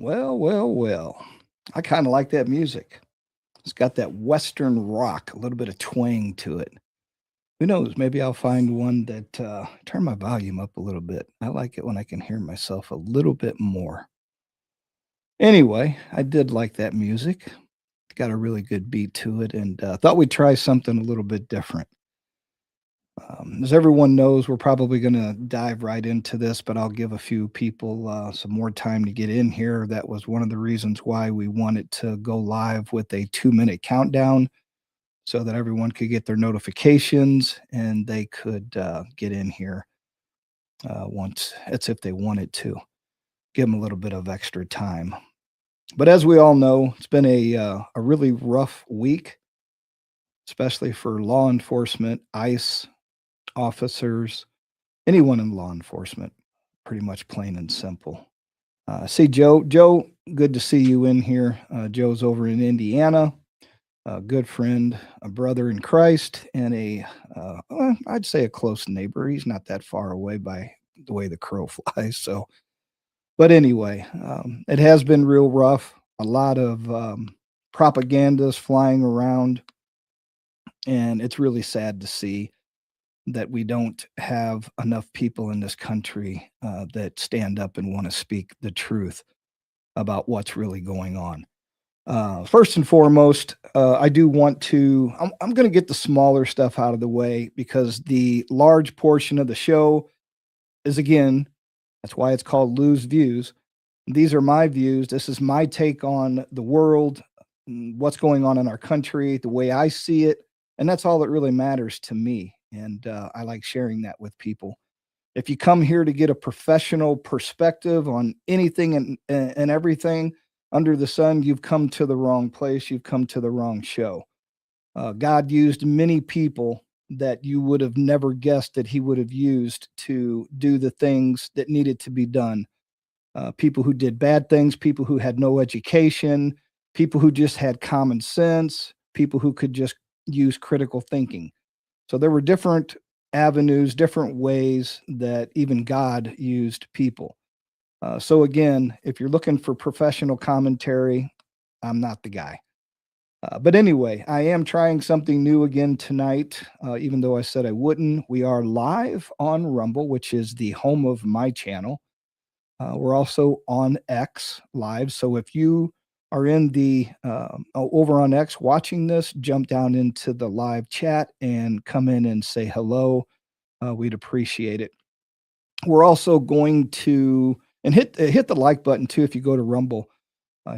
Well, well, well. I kind of like that music. It's got that Western rock, a little bit of twang to it. Who knows? Maybe I'll find one that turn my volume up a little bit. I like it when I can hear myself a little bit more. Anyway, I did like that music. Got a really good beat to it, and thought we'd try something a little bit different. As everyone knows, we're probably going to dive right into this, but I'll give a few people some more time to get in here. That was one of the reasons why we wanted to go live with a 2 minute countdown so that everyone could get their notifications and they could get in here once. That's if they wanted to. Give them a little bit of extra time. But as we all know, it's been a really rough week, especially for law enforcement, ICE officers, anyone in law enforcement, pretty much plain and simple. See Joe. Joe, good to see you in here. Joe's over in Indiana, a good friend, a brother in Christ, and I'd say a close neighbor. He's not that far away by the way the crow flies. So, but anyway, it has been real rough. A lot of propagandas flying around, and it's really sad to see that we don't have enough people in this country that stand up and want to speak the truth about what's really going on. First and foremost, I do want to, I'm going to get the smaller stuff out of the way because the large portion of the show is, again, that's why it's called Lose Views. These are my views. This is my take on the world, what's going on in our country, the way I see it. And that's all that really matters to me. And I like sharing that with people. If you come here to get a professional perspective on anything and everything under the sun, you've come to the wrong place. You've come to the wrong show. God used many people that you would have never guessed that he would have used to do the things that needed to be done. People who did bad things, people who had no education, people who just had common sense, people who could just use critical thinking. So there were different avenues, different ways that even God used people. So again, if you're looking for professional commentary, I'm not the guy. But anyway, I am trying something new again tonight, even though I said I wouldn't. We are live on Rumble, which is the home of my channel. We're also on X live. So if you are in the over on X watching this, jump down into the live chat and come in and say hello. We'd appreciate it. We're also going to and hit the like button too if you go to Rumble.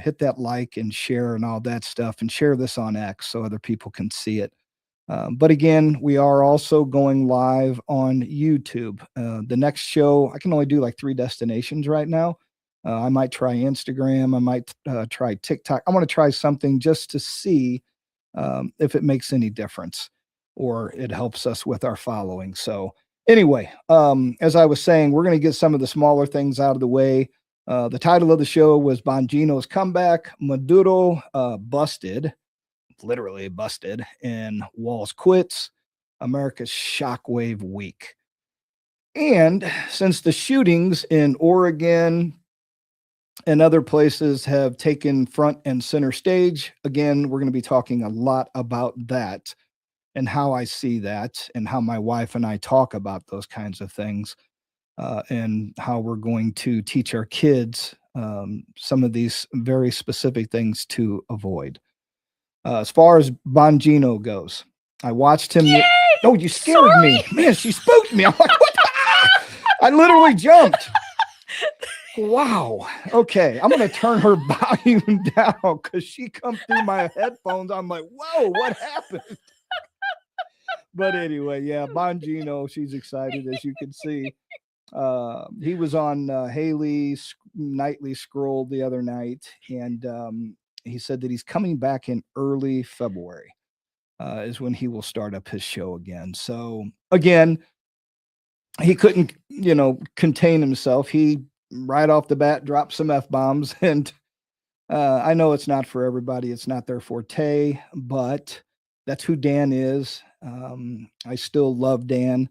Hit that like and share and all that stuff, and share this on X so other people can see it. But again, we are also going live on YouTube. The next show, I can only do like 3 destinations right now. I might try Instagram. I might try TikTok. I want to try something just to see if it makes any difference or it helps us with our following. So anyway, as I was saying, we're going to get some of the smaller things out of the way. The title of the show was Bongino's Comeback. Maduro busted, literally busted, and Walz quits. America's Shockwave Week. And since the shootings in Oregon and other places have taken front and center stage, again, we're going to be talking a lot about that and how I see that and how my wife and I talk about those kinds of things, and how we're going to teach our kids some of these very specific things to avoid. As far as Bongino goes, I watched him. Yay! Oh, you scared me. Man, she spooked me. I'm like, what? I literally jumped. Wow. Okay. I'm going to turn her volume down because she come through my headphones. I'm like, whoa, what happened? But anyway, yeah, Bongino, she's excited, as you can see. He was on Haley's nightly scroll the other night, and he said that he's coming back in early February is when he will start up his show again. So again, he couldn't, contain himself. He right off the bat dropped some F-bombs, and I know it's not for everybody. It's not their forte, but that's who Dan is. I still love Dan.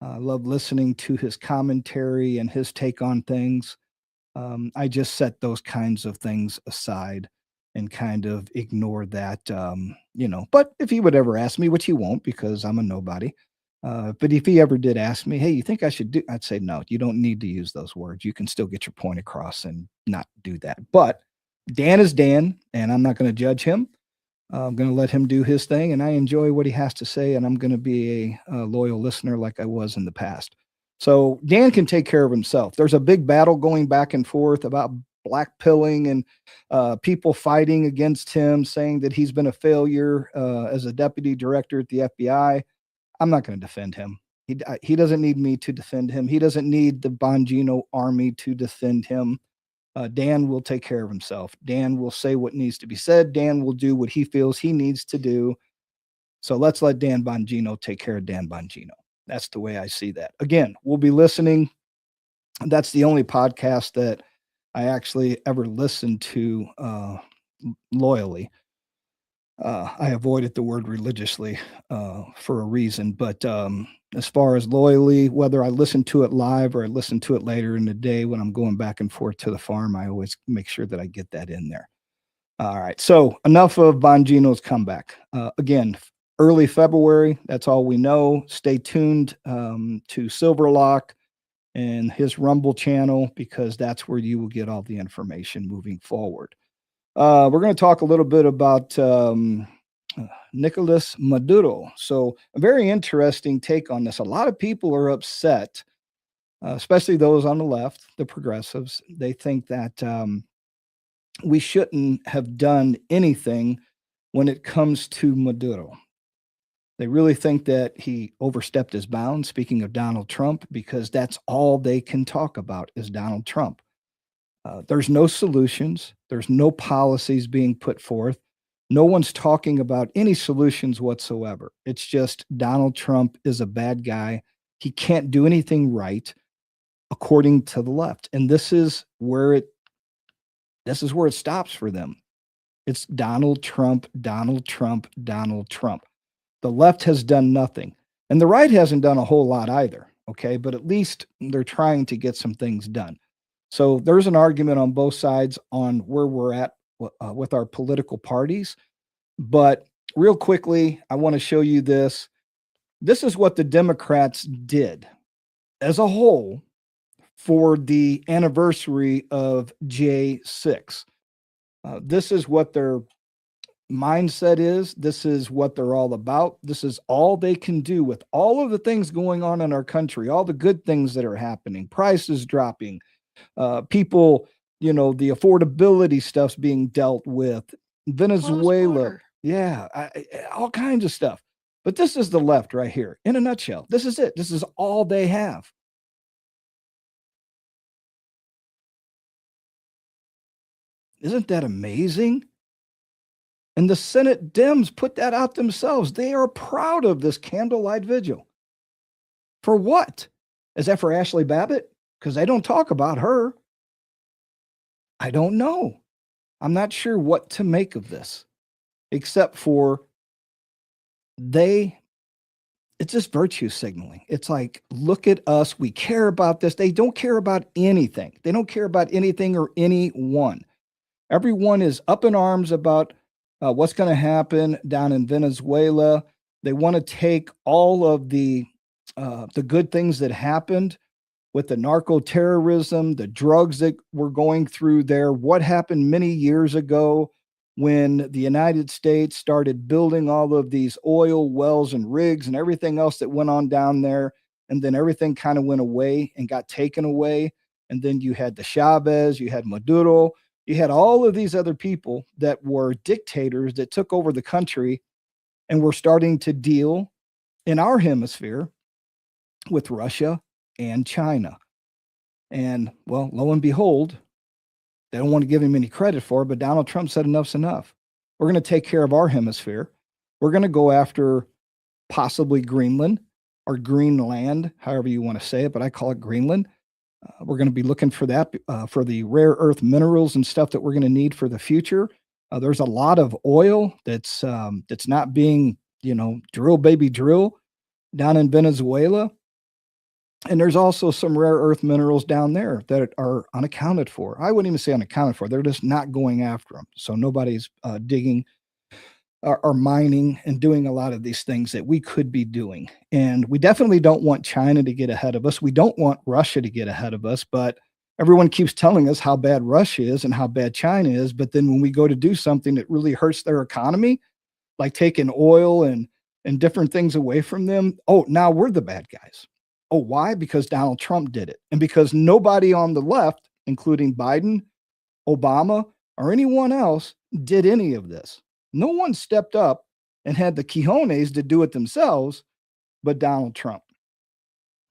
I love listening to his commentary and his take on things. I just set those kinds of things aside and kind of ignore that, But if he would ever ask me, which he won't because I'm a nobody, but if he ever did ask me, "Hey, you think I should do?" I'd say, "No, you don't need to use those words. You can still get your point across and not do that." But Dan is Dan, and I'm not going to judge him. I'm going to let him do his thing, and I enjoy what he has to say, and I'm going to be a loyal listener like I was in the past. So Dan can take care of himself. There's a big battle going back and forth about black pilling and people fighting against him, saying that he's been a failure as a deputy director at the FBI. I'm not going to defend him. He doesn't need me to defend him. He doesn't need the Bongino army to defend him. Dan will take care of himself. Dan will say what needs to be said. Dan will do what he feels he needs to do. So let's let Dan Bongino take care of Dan Bongino. That's the way I see that. Again, we'll be listening. That's the only podcast that I actually ever listened to loyally. I avoided the word religiously for a reason, but as far as loyally, whether I listen to it live or I listen to it later in the day when I'm going back and forth to the farm, I always make sure that I get that in there. All right, so enough of Bongino's comeback. Again, early February, that's all we know. Stay tuned to Silverlock and his Rumble channel because that's where you will get all the information moving forward. We're going to talk a little bit about Nicolás Maduro. So a very interesting take on this. A lot of people are upset, especially those on the left, the progressives. They think that we shouldn't have done anything when it comes to Maduro. They really think that he overstepped his bounds, speaking of Donald Trump, because that's all they can talk about is Donald Trump. There's no solutions. There's no policies being put forth. No one's talking about any solutions whatsoever. It's just Donald Trump is a bad guy. He can't do anything right, according to the left. And this is where it stops for them. It's Donald Trump, Donald Trump, Donald Trump. The left has done nothing. And the right hasn't done a whole lot either. Okay. But at least they're trying to get some things done. So there's an argument on both sides on where we're at with our political parties. But real quickly, I want to show you this. This is what the Democrats did as a whole for the anniversary of J6. This is what their mindset is. This is what they're all about. This is all they can do with all of the things going on in our country, all the good things that are happening, prices dropping, people, the affordability stuff's being dealt with, Venezuela, all kinds of stuff. But this is the left right here in a nutshell. This is it. This is all they have. Isn't that amazing? And the Senate Dems put that out themselves. They are proud of this candlelight vigil. For what? Is that for Ashley Babbitt? Because they don't talk about her. I don't know. I'm not sure what to make of this, except for it's just virtue signaling. It's like, look at us. We care about this. They don't care about anything. They don't care about anything or anyone. Everyone is up in arms about what's going to happen down in Venezuela. They want to take all of the good things that happened with the narco terrorism, the drugs that were going through there, what happened many years ago when the United States started building all of these oil wells and rigs and everything else that went on down there. And then everything kind of went away and got taken away. And then you had the Chavez, you had Maduro, you had all of these other people that were dictators that took over the country and were starting to deal in our hemisphere with Russia and China. And well, lo and behold, they don't want to give him any credit for it, but Donald Trump said enough's enough. We're going to take care of our hemisphere. We're going to go after possibly Greenland or Greenland, however you want to say it, but I call it Greenland. We're going to be looking for that, for the rare earth minerals and stuff that we're going to need for the future. There's a lot of oil that's not being, drill baby drill down in Venezuela. And there's also some rare earth minerals down there that are unaccounted for. I wouldn't even say unaccounted for. They're just not going after them. So nobody's digging or mining and doing a lot of these things that we could be doing. And we definitely don't want China to get ahead of us. We don't want Russia to get ahead of us, but everyone keeps telling us how bad Russia is and how bad China is. But then when we go to do something that really hurts their economy, like taking oil and different things away from them, oh, now we're the bad guys. Oh, why? Because Donald Trump did it. And because nobody on the left, including Biden, Obama, or anyone else, did any of this. No one stepped up and had the cojones to do it themselves, but Donald Trump.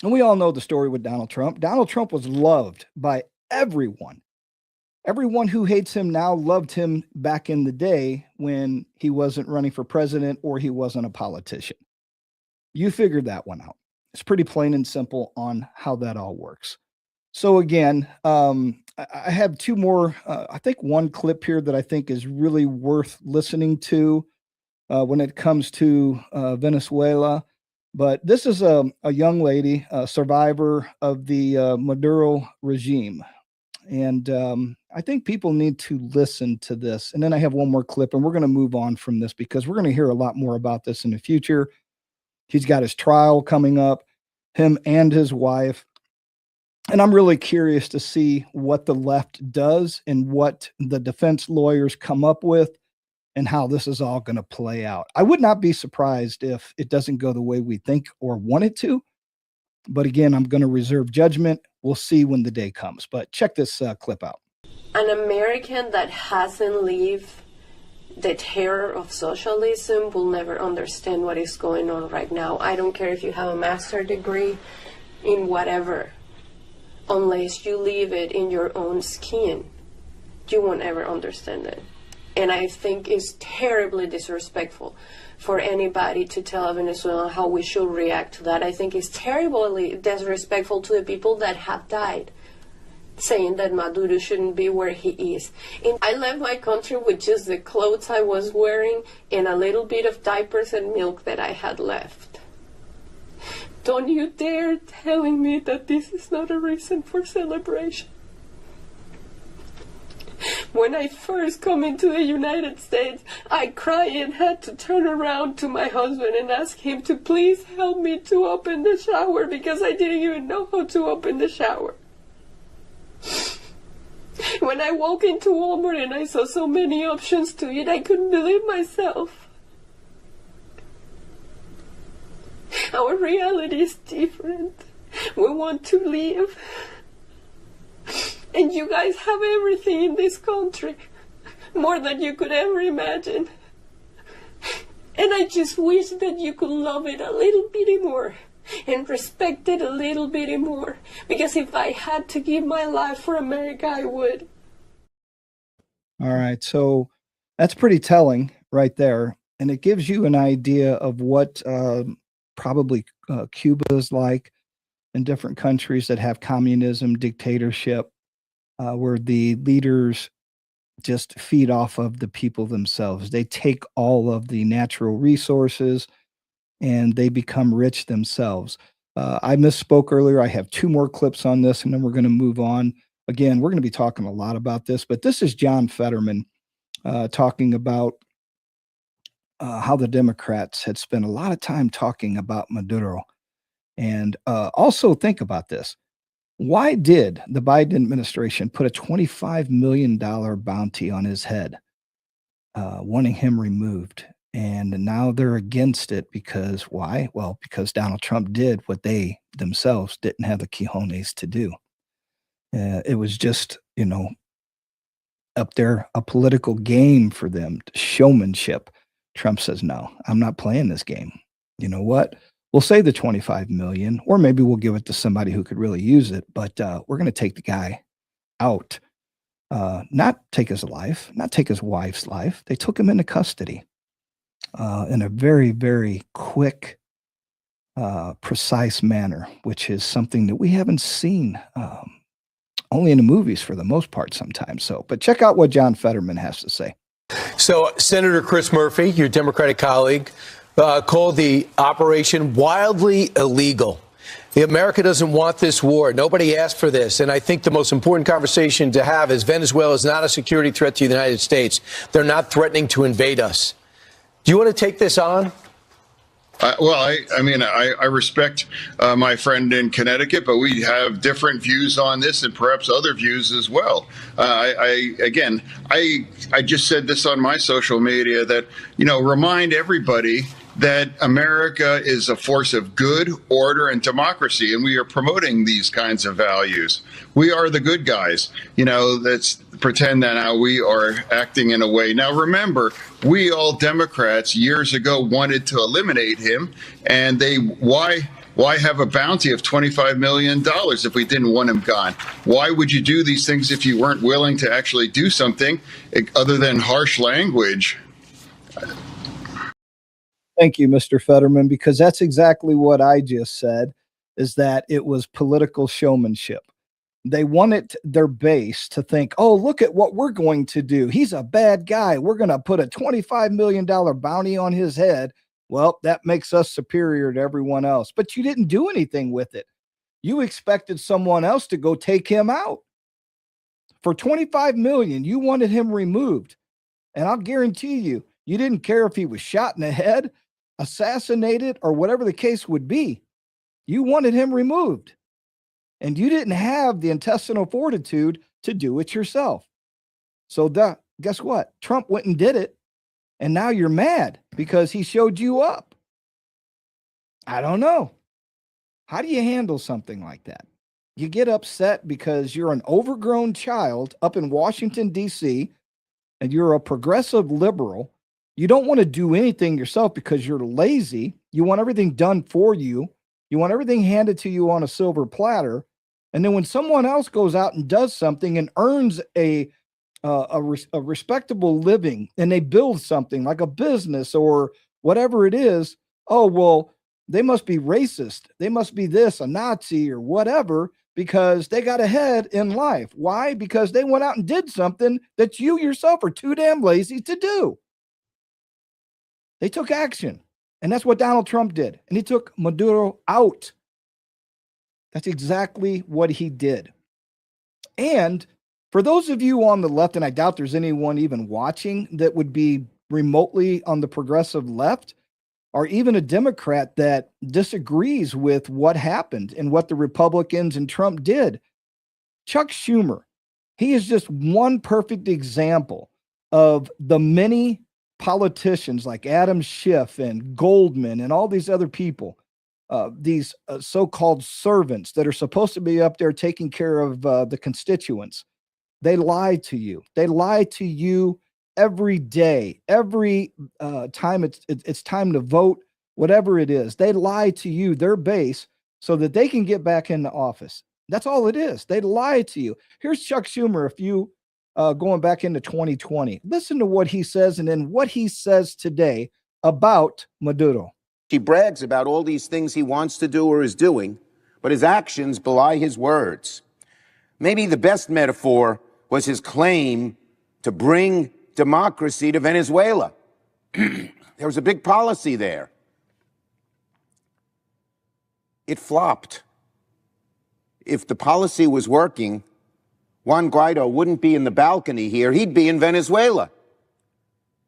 And we all know the story with Donald Trump. Donald Trump was loved by everyone. Everyone who hates him now loved him back in the day when he wasn't running for president or he wasn't a politician. You figured that one out. It's pretty plain and simple on how that all works. So again, I have two more, I think one clip here that I think is really worth listening to when it comes to Venezuela. But this is a young lady, a survivor of the Maduro regime. And I think people need to listen to this. And then I have one more clip, and we're going to move on from this because we're going to hear a lot more about this in the future. He's got his trial coming up, him and his wife. And I'm really curious to see what the left does and what the defense lawyers come up with and how this is all going to play out. I would not be surprised if it doesn't go the way we think or want it to. But again, I'm going to reserve judgment. We'll see when the day comes. But check this clip out. An American that hasn't lived the terror of socialism will never understand what is going on right now. I don't care if you have a master's degree in whatever. Unless you live it in your own skin, you won't ever understand it. And I think it's terribly disrespectful for anybody to tell Venezuela how we should react to that. I think it's terribly disrespectful to the people that have died, saying that Maduro shouldn't be where he is. And I left my country with just the clothes I was wearing and a little bit of diapers and milk that I had left. Don't you dare telling me that this is not a reason for celebration. When I first come into the United States, I cried and had to turn around to my husband and ask him to please help me to open the shower because I didn't even know how to open the shower. When I walked into Walmart and I saw so many options to eat, I couldn't believe myself. Our reality is different. We want to live. And you guys have everything in this country. More than you could ever imagine. And I just wish that you could love it a little bit more. And respect it a little bit more. Because if I had to give my life for America, I would. All right. So that's pretty telling right there. And it gives you an idea of what probably Cuba is like in different countries that have communism, dictatorship, where the leaders just feed off of the people themselves. They take all of the natural resources and they become rich themselves. I misspoke earlier. I have two more clips on this, and then we're going to move on. Again, we're going to be talking a lot about this, but this is John Fetterman talking about how the Democrats had spent a lot of time talking about Maduro. And also think about this. Why did the Biden administration put a $25 million bounty on his head, wanting him removed? And now they're against it because why? Well, because Donald Trump did what they themselves didn't have the cojones to do. It was just, up there, a political game for them, showmanship. Trump says, no, I'm not playing this game. You know what? We'll say the 25 million, or maybe we'll give it to somebody who could really use it. But we're going to take the guy out, not take his life, not take his wife's life. They took him into custody in a very, very quick, precise manner, which is something that we haven't seen only in the movies for the most part sometimes. So, but check out what John Fetterman has to say. So Senator Chris Murphy, your Democratic colleague, called the operation wildly illegal. America doesn't want this war. Nobody asked for this. And I think the most important conversation to have is Venezuela is not a security threat to the United States. They're not threatening to invade us. Do you want to take this on? I respect my friend in Connecticut, but we have different views on this and perhaps other views as well. I just said this on my social media that, remind everybody that America is a force of good, order, and democracy, and we are promoting these kinds of values. We are the good guys. Let's pretend that now we are acting in a way. Now, remember, we all Democrats years ago wanted to eliminate him, and why have a bounty of $25 million if we didn't want him gone? Why would you do these things if you weren't willing to actually do something other than harsh language? Thank you, Mr. Fetterman, because that's exactly what I just said, is that it was political showmanship. They wanted their base to think, oh, look at what we're going to do. He's a bad guy. We're going to put a $25 million bounty on his head. Well, that makes us superior to everyone else. But you didn't do anything with it. You expected someone else to go take him out. For $25 million, you wanted him removed. And I'll guarantee you, you didn't care if he was shot in the head, assassinated, or whatever the case would be. You wanted him removed. And you didn't have the intestinal fortitude to do it yourself. So guess what? Trump went and did it. And now you're mad because he showed you up. I don't know. How do you handle something like that? You get upset because you're an overgrown child up in Washington, D.C., and you're a progressive liberal. You don't want to do anything yourself because you're lazy. You want everything done for you. You want everything handed to you on a silver platter. And then when someone else goes out and does something and earns a respectable living, and they build something like a business or whatever it is, oh, well, they must be racist. They must be this, a Nazi or whatever, because they got ahead in life. Why? Because they went out and did something that you yourself are too damn lazy to do. They took action. And that's what Donald Trump did. And he took Maduro out. That's exactly what he did. And for those of you on the left, and I doubt there's anyone even watching that would be remotely on the progressive left, or even a Democrat that disagrees with what happened and what the Republicans and Trump did, Chuck Schumer, he is just one perfect example of the many politicians like Adam Schiff and Goldman and all these other people, these so-called servants that are supposed to be up there taking care of the constituents. They lie to you. They lie to you every day, every time it's time to vote, whatever it is. They lie to you, their base, so that they can get back into office. That's all it is. They lie to you. Here's Chuck Schumer, if you going back into 2020. Listen to what he says and then what he says today about Maduro. He brags about all these things he wants to do or is doing, but his actions belie his words. Maybe the best metaphor was his claim to bring democracy to Venezuela. There was a big policy there. It flopped. If the policy was working, Juan Guaido wouldn't be in the balcony here. He'd be in Venezuela.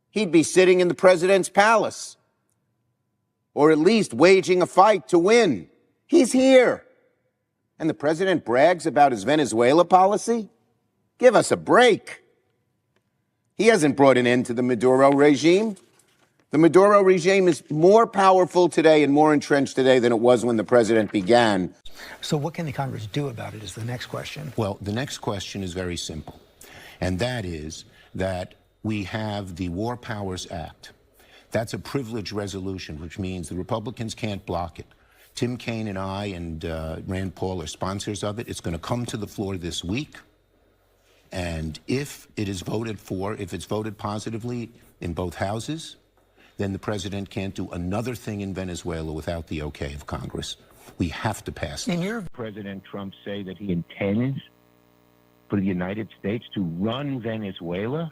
He'd be sitting in the president's palace, or at least waging a fight to win. He's here. And the president brags about his Venezuela policy? Give us a break. He hasn't brought an end to the Maduro regime. The Maduro regime is more powerful today and more entrenched today than it was when the president began. So what can the Congress do about it is the next question. Well, the next question is very simple, and that is that we have the War Powers Act. That's a privilege resolution, which means the Republicans can't block it. Tim Kaine and I and Rand Paul are sponsors of it. It's going to come to the floor this week. And if it is voted for, if it's voted positively in both houses, then the president can't do another thing in Venezuela without the okay of Congress. We have to pass it. President Trump say that he intends for the United States to run Venezuela?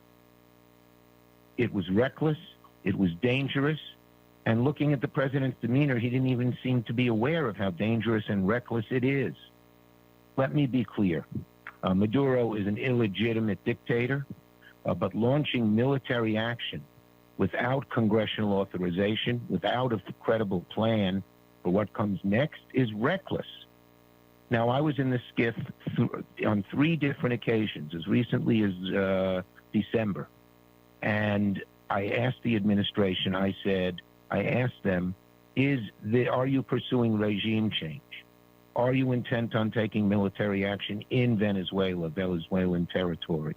It was reckless, it was dangerous, And looking at the president's demeanor, he didn't even seem to be aware of how dangerous and reckless it is. Let me be clear. Maduro is an illegitimate dictator, but launching military action without congressional authorization, without a credible plan for what comes next, is reckless. Now, I was in the skiff on 3 different occasions, as recently as December, and I asked the administration, I asked them, are you pursuing regime change? Are you intent on taking military action in Venezuela, Venezuelan territory?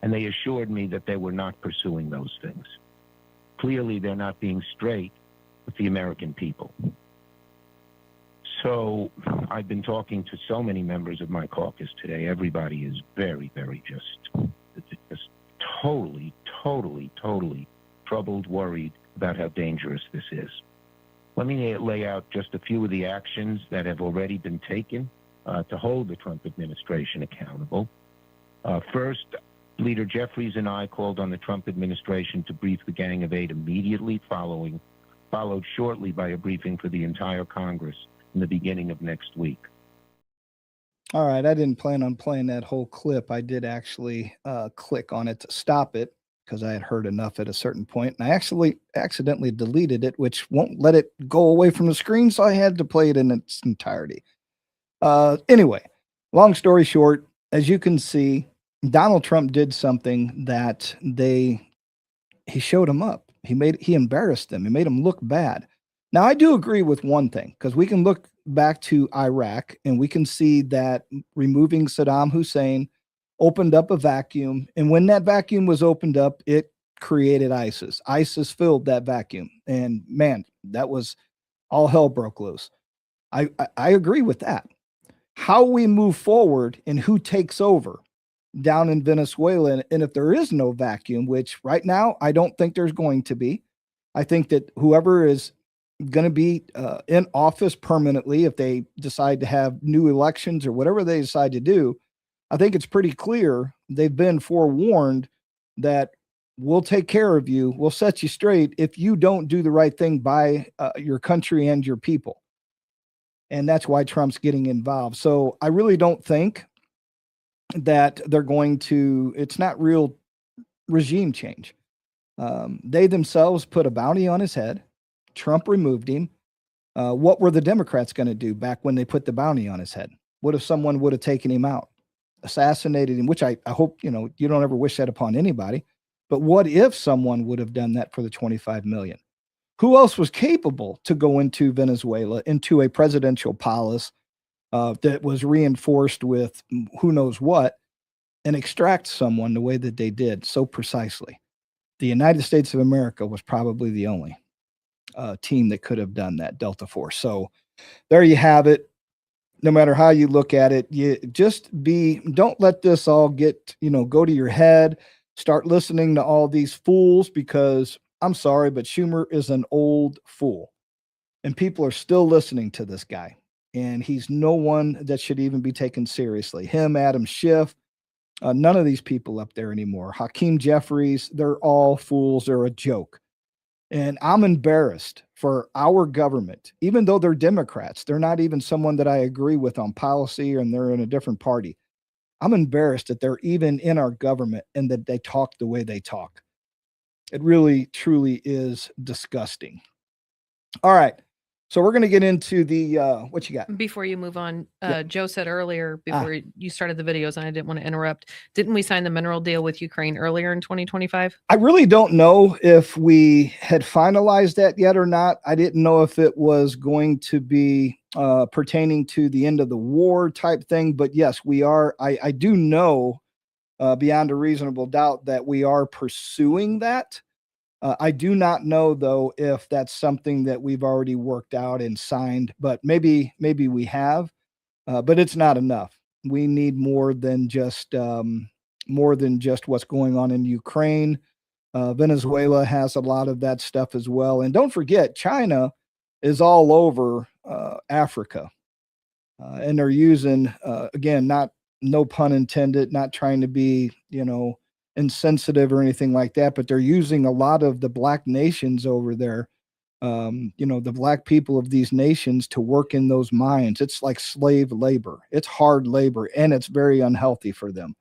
And they assured me that they were not pursuing those things. Clearly, they're not being straight with the American people. So I've been talking to so many members of my caucus today. Everybody is very, very just totally troubled, worried about how dangerous this is. Let me lay out just a few of the actions that have already been taken to hold the Trump administration accountable. First, Leader Jeffries and I called on the Trump administration to brief the Gang of Eight immediately, followed shortly by a briefing for the entire Congress in the beginning of next week. All right, I didn't plan on playing that whole clip. I did actually click on it to stop it because I had heard enough at a certain point, and I actually accidentally deleted it, which won't let it go away from the screen, so I had to play it in its entirety. Anyway, long story short, as you can see, Donald Trump did something that he showed him up. He embarrassed them. He made them look bad. Now, I do agree with one thing, because we can look back to Iraq and we can see that removing Saddam Hussein opened up a vacuum. And when that vacuum was opened up, it created ISIS. ISIS filled that vacuum. And man, that was all hell broke loose. I agree with that. How we move forward and who takes over down in Venezuela, and if there is no vacuum, which right now I don't think there's going to be, I think that whoever is going to be in office permanently, if they decide to have new elections or whatever they decide to do, I think it's pretty clear they've been forewarned that we'll take care of you, we'll set you straight if you don't do the right thing by your country and your people. And that's why Trump's getting involved. So I really don't think that they're going to, it's not real regime change. They themselves put a bounty on his head. Trump removed him. What were the Democrats going to do back when they put the bounty on his head? What if someone would have taken him out, assassinated him, which I hope, you don't ever wish that upon anybody. But what if someone would have done that for the 25 million? Who else was capable to go into Venezuela, into a presidential palace that was reinforced with who knows what, and extract someone the way that they did so precisely? The United States of America was probably the only team that could have done that, Delta Force. So there you have it. No matter how you look at it, you just don't let this all get, go to your head. Start listening to all these fools, because I'm sorry, but Schumer is an old fool and people are still listening to this guy. And he's no one that should even be taken seriously. Him, Adam Schiff, none of these people up there anymore. Hakeem Jeffries, they're all fools. They're a joke. And I'm embarrassed for our government, even though they're Democrats. They're not even someone that I agree with on policy, and they're in a different party. I'm embarrassed that they're even in our government and that they talk the way they talk. It really, truly is disgusting. All right. So we're going to get into the, what you got? Before you move on, Yep. Joe said earlier, before you started the videos, and I didn't want to interrupt, didn't we sign the mineral deal with Ukraine earlier in 2025? I really don't know if we had finalized that yet or not. I didn't know if it was going to be pertaining to the end of the war type thing, but yes, we are. I do know beyond a reasonable doubt that we are pursuing that. I do not know, though, if that's something that we've already worked out and signed, but maybe we have, but it's not enough. We need more than just what's going on in Ukraine. Venezuela has a lot of that stuff as well. And don't forget, China is all over Africa. And they're using, again, no pun intended, not trying to be, insensitive or anything like that, but they're using a lot of the black nations over there the black people of these nations to work in those mines. It's like slave labor. It's hard labor, and it's very unhealthy for them.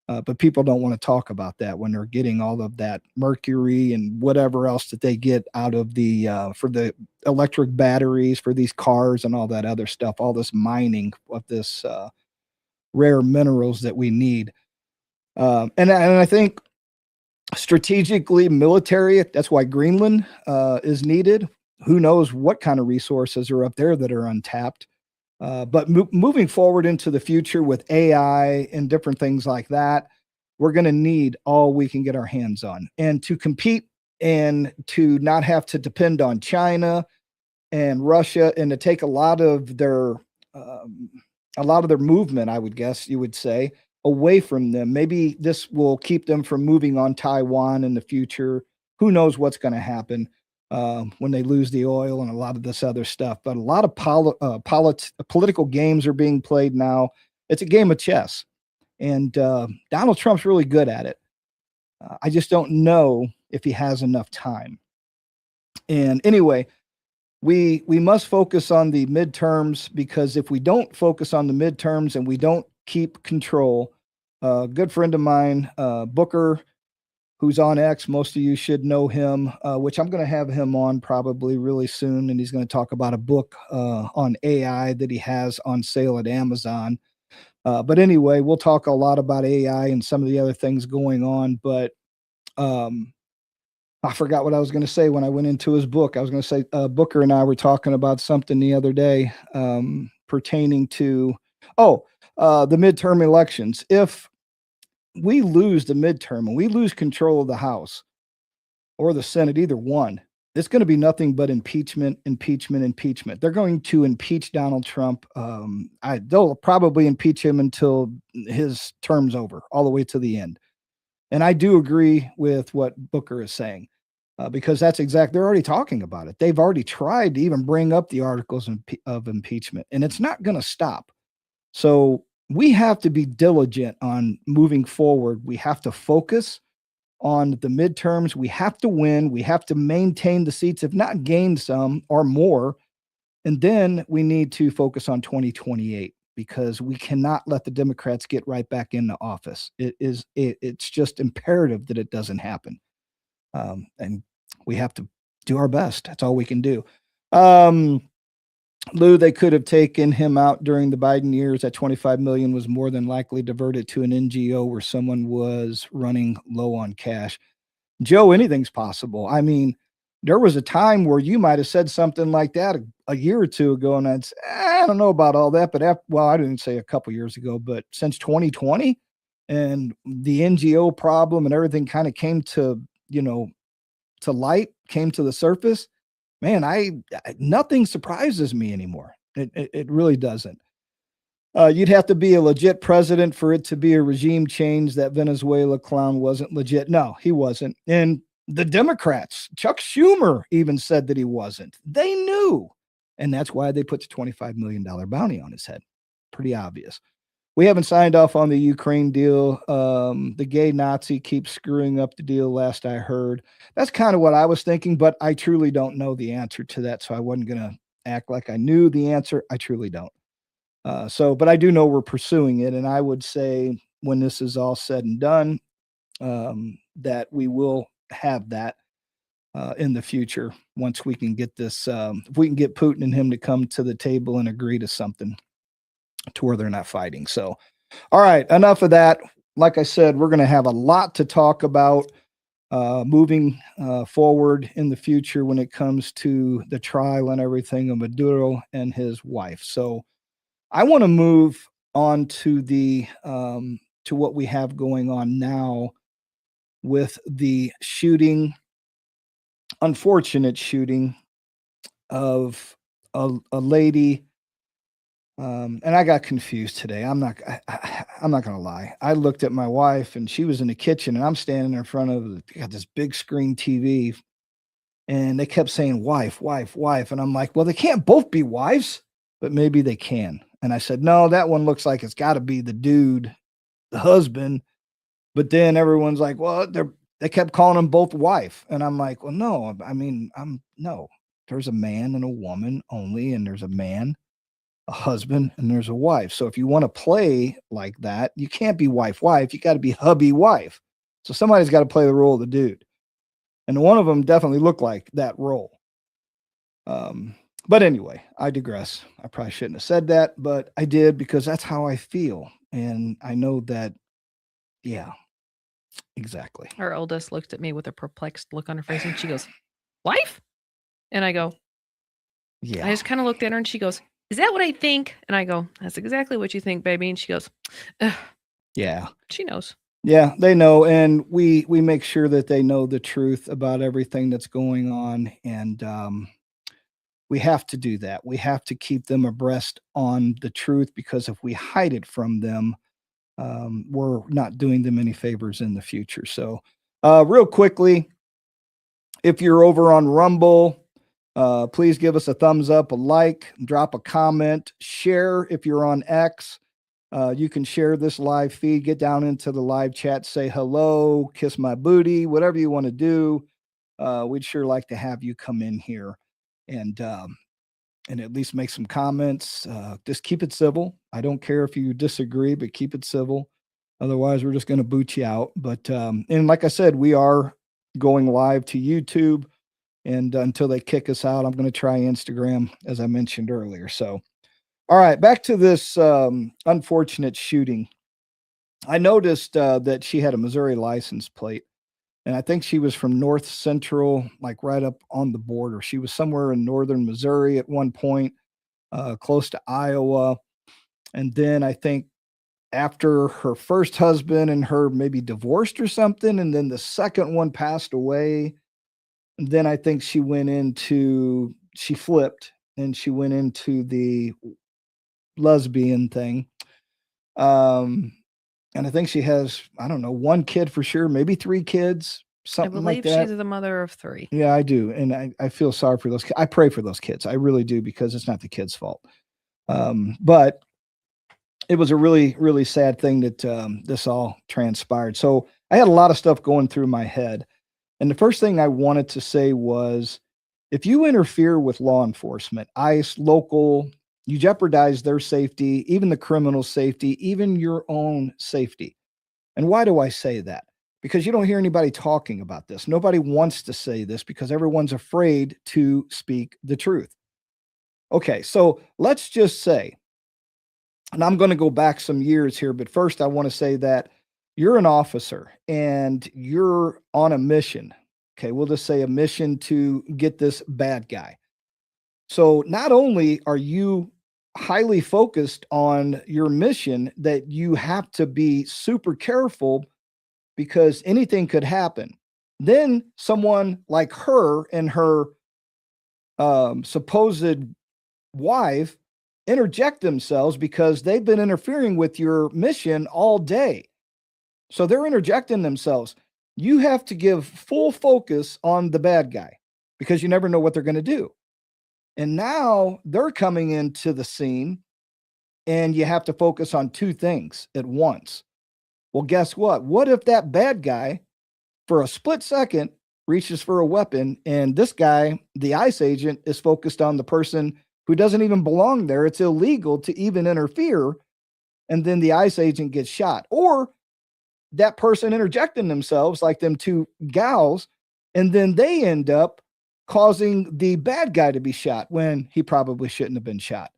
But people don't want to talk about that when they're getting all of that mercury and whatever else that they get out of for the electric batteries for these cars and all that other stuff, all this mining of this rare minerals that we need. And I think strategically military, that's why Greenland is needed. Who knows what kind of resources are up there that are untapped. But moving forward into the future with AI and different things like that, we're going to need all we can get our hands on. And to compete and to not have to depend on China and Russia and to take a lot of their movement, I would guess you would say, away from them. Maybe this will keep them from moving on Taiwan in the future. Who knows what's going to happen when they lose the oil and a lot of this other stuff. But a lot of political games are being played now. It's a game of chess. And Donald Trump's really good at it. I just don't know if he has enough time. And anyway, we must focus on the midterms, because if we don't focus on the midterms and we don't keep control, a good friend of mine, Booker, who's on X. Most of you should know him, which I'm going to have him on probably really soon. And he's going to talk about a book on AI that he has on sale at Amazon. But anyway, we'll talk a lot about AI and some of the other things going on. But I forgot what I was going to say when I went into his book. I was going to say Booker and I were talking about something the other day pertaining to, the midterm elections. If we lose the midterm and we lose control of the House or the Senate, either one, it's going to be nothing but impeachment. They're going to impeach Donald Trump. They'll probably impeach him until his term's over, all the way to the end. And I do agree with what Booker is saying, because that's they're already talking about it. They've already tried to even bring up the articles of impeachment, and it's not going to stop. So we have to be diligent on moving forward. We have to focus on the midterms. We have to win. We have to maintain the seats, if not gain some or more. And then we need to focus on 2028, because we cannot let the Democrats get right back into office. It's just imperative that it doesn't happen. And we have to do our best. That's all we can do. Lou, they could have taken him out during the Biden years. That $25 million was more than likely diverted to an NGO where someone was running low on cash. Joe, anything's possible. I mean, there was a time where you might have said something like that a year or two ago, and I'd say, I don't know about all that, but I didn't say a couple years ago, but since 2020 and the NGO problem and everything kind of came to light, came to the surface, man, nothing surprises me anymore. It really doesn't. You'd have to be a legit president for it to be a regime change. That Venezuela clown wasn't legit. No, he wasn't. And the Democrats, Chuck Schumer even said that he wasn't. They knew. And that's why they put the $25 million bounty on his head. Pretty obvious. We haven't signed off on the Ukraine deal. The gay Nazi keeps screwing up the deal, last I heard. That's kind of what I was thinking, but I truly don't know the answer to that, so I wasn't going to act like I knew the answer. I truly don't. But I do know we're pursuing it, and I would say when this is all said and done, that we will have that in the future once we can get this, if we can get Putin and him to come to the table and agree to something to where they're not fighting. So, all right, enough of that. Like I said, we're going to have a lot to talk about moving forward in the future when it comes to the trial and everything of Maduro and his wife. So I want to move on to to what we have going on now with the unfortunate shooting of a lady. And I got confused today. I'm not going to lie. I looked at my wife and she was in the kitchen and I'm standing in front of this big screen TV and they kept saying wife, wife, wife. And I'm like, well, they can't both be wives, but maybe they can. And I said, no, that one looks like it's got to be the dude, the husband. But then everyone's like, well, they kept calling them both wife. And I'm like, well, no, I mean, no. there's a man and a woman only, and there's a man, a husband, and there's a wife. So if you want to play like that, you can't be wife. You got to be hubby-wife. So somebody's got to play the role of the dude. And one of them definitely looked like that role. But anyway, I digress. I probably shouldn't have said that, but I did because that's how I feel. And I know that, yeah, exactly. Our oldest looked at me with a perplexed look on her face and she goes, wife? And I go, Yeah. I just kind of looked at her and she goes, is that what I think? And I go, that's exactly what you think, baby. And she goes, ugh. Yeah. She knows. Yeah, they know. And we make sure that they know the truth about everything that's going on. And we have to do that. We have to keep them abreast on the truth, because if we hide it from them, we're not doing them any favors in the future. So real quickly, if you're over on Rumble, please give us a thumbs up, a like, drop a comment, share. If you're on X, you can share this live feed, get down into the live chat, say hello, kiss my booty, whatever you want to do. We'd sure like to have you come in here and at least make some comments. Just keep it civil. I don't care if you disagree, but keep it civil. Otherwise, we're just going to boot you out. But and like I said, we are going live to YouTube, and until they kick us out, I'm going to try Instagram, as I mentioned earlier. So, all right, back to this unfortunate shooting. I noticed that she had a Missouri license plate, and I think she was from North Central, like right up on the border. She was somewhere in northern Missouri at one point, close to Iowa. And then I think after her first husband and her maybe divorced or something, and then the second one passed away. And then I think she flipped and she went into the lesbian thing. And I think she has, I don't know, one kid for sure, maybe 3 kids, something like that. I believe she's the mother of 3. Yeah, I do. And I feel sorry for those kids. I pray for those kids. I really do, because it's not the kids' fault. But it was a really, really sad thing that this all transpired. So I had a lot of stuff going through my head. And the first thing I wanted to say was, if you interfere with law enforcement, ICE, local, you jeopardize their safety, even the criminal's safety, even your own safety. And why do I say that? Because you don't hear anybody talking about this. Nobody wants to say this because everyone's afraid to speak the truth. Okay, so let's just say, and I'm going to go back some years here, but first I want to say that you're an officer and you're on a mission. Okay, we'll just say a mission to get this bad guy. So not only are you highly focused on your mission, that you have to be super careful because anything could happen. Then someone like her and her supposed wife interject themselves because they've been interfering with your mission all day. So they're interjecting themselves. You have to give full focus on the bad guy because you never know what they're going to do. And now they're coming into the scene and you have to focus on 2 things at once. Well, guess what? What if that bad guy, for a split second, reaches for a weapon and this guy, the ICE agent, is focused on the person who doesn't even belong there? It's illegal to even interfere. And then the ICE agent gets shot. Or that person interjecting themselves, like them 2 gals, and then they end up causing the bad guy to be shot when he probably shouldn't have been shot.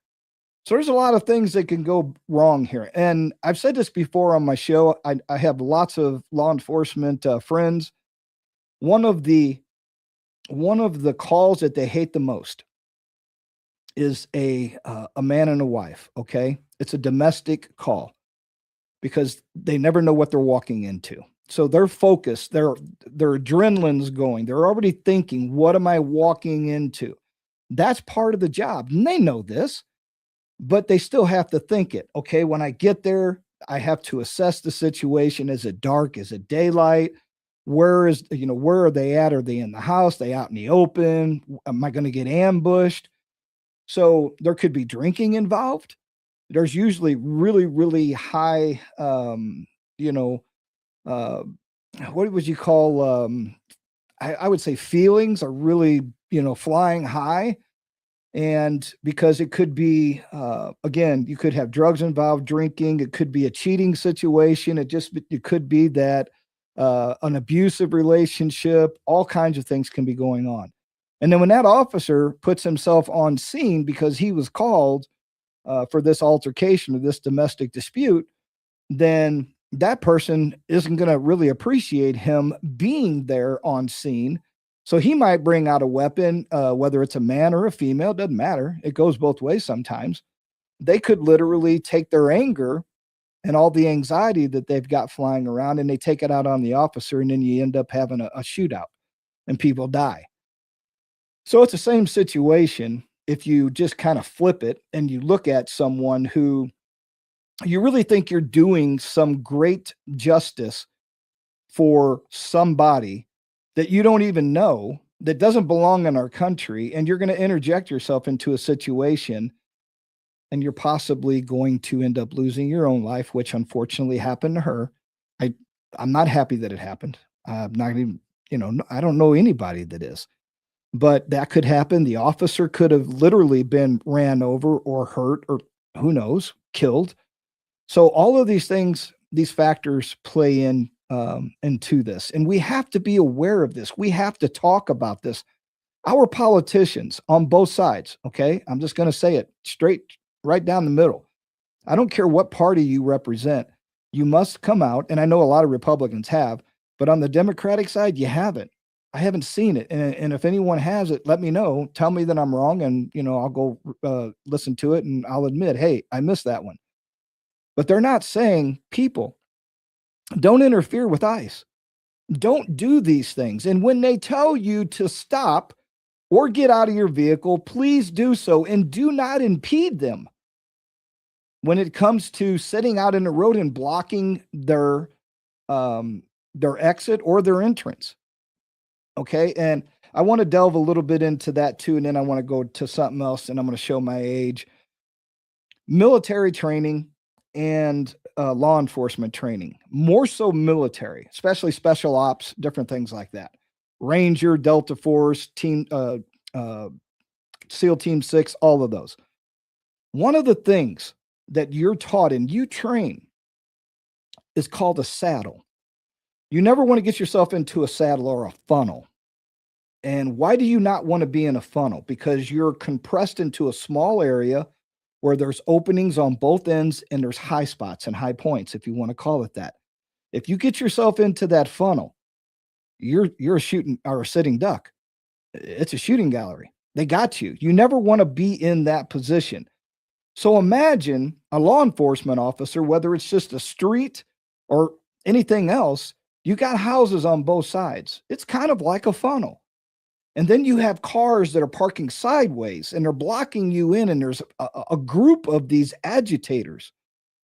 So there's a lot of things that can go wrong here. And I've said this before on my show. I have lots of law enforcement friends. One of the calls that they hate the most is a man and a wife. Okay. It's a domestic call because they never know what they're walking into. So they're focused, their adrenaline's going. They're already thinking, what am I walking into? That's part of the job. And they know this, but they still have to think it. Okay, when I get there, I have to assess the situation. Is it dark? Is it daylight? Where are they at? Are they in the house? Are they out in the open? Am I going to get ambushed? So there could be drinking involved. There's usually really, really high, what would you call, I would say feelings are really flying high. And because it could be, again, you could have drugs involved, drinking. It could be a cheating situation. It could be that an abusive relationship, all kinds of things can be going on. And then when that officer puts himself on scene because he was called for this altercation or this domestic dispute, then that person isn't going to really appreciate him being there on scene. So he might bring out a weapon, whether it's a man or a female, doesn't matter. It goes both ways sometimes. They could literally take their anger and all the anxiety that they've got flying around, and they take it out on the officer, and then you end up having a shootout and people die. So it's the same situation if you just kind of flip it and you look at someone who you really think you're doing some great justice for somebody that you don't even know, that doesn't belong in our country, and you're going to interject yourself into a situation, and you're possibly going to end up losing your own life, which unfortunately happened to her. I'm not happy that it happened. I'm not even, I don't know anybody that is, but that could happen. The officer could have literally been ran over or hurt or who knows, killed. So all of these things, these factors play into this, and we have to be aware of this. We have to talk about this. Our politicians on both sides, okay? I'm just going to say it straight, right down the middle. I don't care what party you represent. You must come out, and I know a lot of Republicans have, but on the Democratic side, you haven't. I haven't seen it, and if anyone has it, let me know. Tell me that I'm wrong, and I'll go listen to it, and I'll admit, hey, I missed that one. But they're not saying, people, don't interfere with ICE. Don't do these things. And when they tell you to stop or get out of your vehicle, please do so, and do not impede them when it comes to sitting out in the road and blocking their exit or their entrance. Okay. And I want to delve a little bit into that too. And then I want to go to something else, and I'm going to show my age. Military training and law enforcement training, more so military, especially special ops, different things like that. Ranger, Delta Force, SEAL Team 6, all of those. One of the things that you're taught and you train is called a saddle. You never want to get yourself into a saddle or a funnel. And why do you not want to be in a funnel? Because you're compressed into a small area where there's openings on both ends, and there's high spots and high points, if you want to call it that. If you get yourself into that funnel, you're a shooting or a sitting duck. It's a shooting gallery. They got you. You never want to be in that position. So imagine a law enforcement officer, whether it's just a street or anything else, you got houses on both sides. It's kind of like a funnel. And then you have cars that are parking sideways, and they're blocking you in. And there's a group of these agitators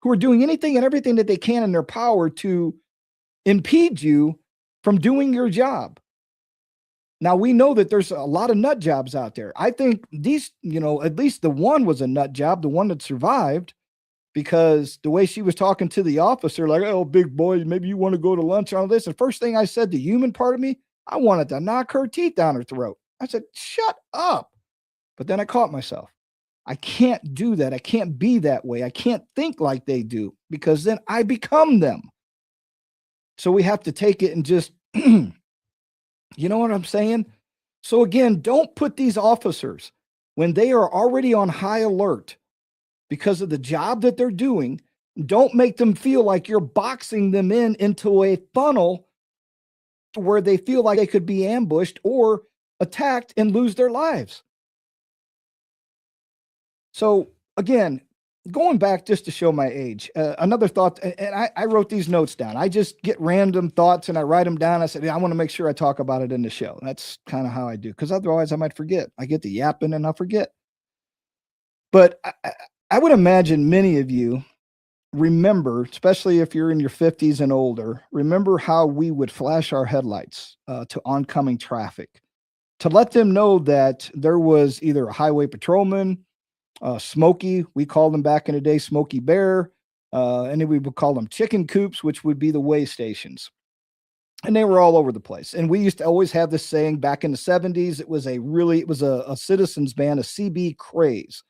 who are doing anything and everything that they can in their power to impede you from doing your job. Now, we know that there's a lot of nut jobs out there. I think these, at least the one was a nut job, the one that survived, because the way she was talking to the officer, like, oh, big boy, maybe you want to go to lunch on this. The first thing I said, the human part of me, I wanted to knock her teeth down her throat. I said, shut up. But then I caught myself. I can't do that. I can't be that way. I can't think like they do, because then I become them. So we have to take it and just, you know what I'm saying? So again, don't put these officers, when they are already on high alert because of the job that they're doing, don't make them feel like you're boxing them into a funnel where they feel like they could be ambushed or attacked and lose their lives. So again, going back just to show my age, another thought, and I wrote these notes down. I just get random thoughts and I write them down. I said, I want to make sure I talk about it in the show. That's kind of how I do, because otherwise I might forget. I get to yapping and I'll forget. But I would imagine many of you remember, especially if you're in your 50s and older, remember how we would flash our headlights to oncoming traffic to let them know that there was either a highway patrolman, Smokey, we called them back in the day, Smokey Bear, and then we would call them chicken coops, which would be the way stations. and they were all over the place. And we used to always have this saying back in the 70s. It was a citizens band, a CB craze.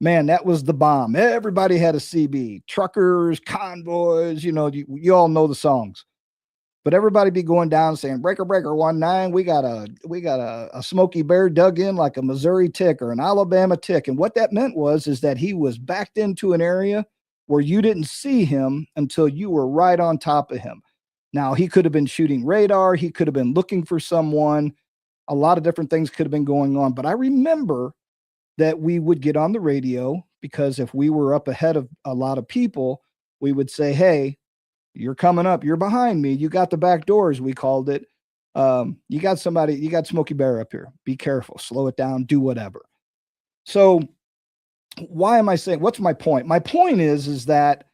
Man, that was the bomb. Everybody had a CB, truckers, convoys, you all know the songs. But everybody be going down saying, breaker, breaker, 19, we got a Smokey Bear dug in like a Missouri tick or an Alabama tick. And what that meant is that he was backed into an area where you didn't see him until you were right on top of him. Now, he could have been shooting radar. He could have been looking for someone. A lot of different things could have been going on. But I remember that we would get on the radio, because if we were up ahead of a lot of people, we would say, hey, you're coming up. You're behind me. You got the back doors, we called it. You got Smokey Bear up here. Be careful. Slow it down. Do whatever. So why am I saying, what's my point? My point is that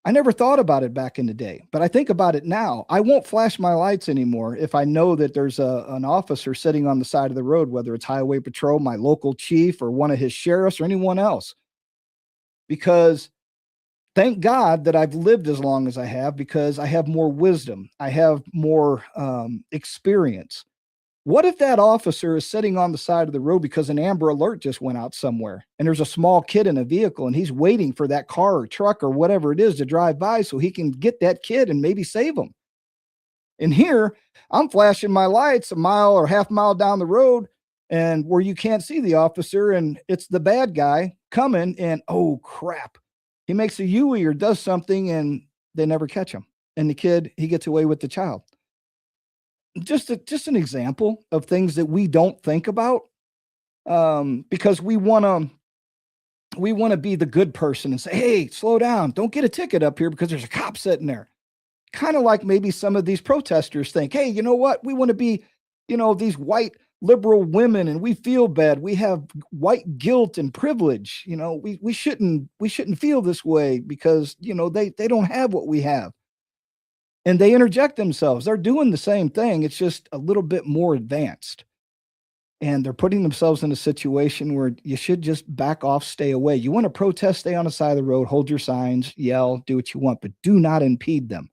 I never thought about it back in the day, but I think about it now. I won't flash my lights anymore if I know that there's an officer sitting on the side of the road, whether it's highway patrol, my local chief, or one of his sheriffs, or anyone else. Because thank God that I've lived as long as I have, because I have more wisdom. I have more experience. What if that officer is sitting on the side of the road because an Amber Alert just went out somewhere, and there's a small kid in a vehicle, and he's waiting for that car or truck or whatever it is to drive by so he can get that kid and maybe save him? And here I'm flashing my lights a mile or half mile down the road, and where you can't see the officer, and it's the bad guy coming, and oh crap, he makes a Yui or does something, and they never catch him. And the kid, he gets away with the child. Just an example of things that we don't think about, because we want to be the good person and say, hey, slow down. Don't get a ticket up here because there's a cop sitting there. Kind of like maybe some of these protesters think, hey, you know what? We want to be, these white liberal women, and we feel bad. We have white guilt and privilege. We shouldn't feel this way because, they don't have what we have. And they interject themselves. They're doing the same thing. It's just a little bit more advanced. And they're putting themselves in a situation where you should just back off, stay away. You want to protest, stay on the side of the road, hold your signs, yell, do what you want, but do not impede them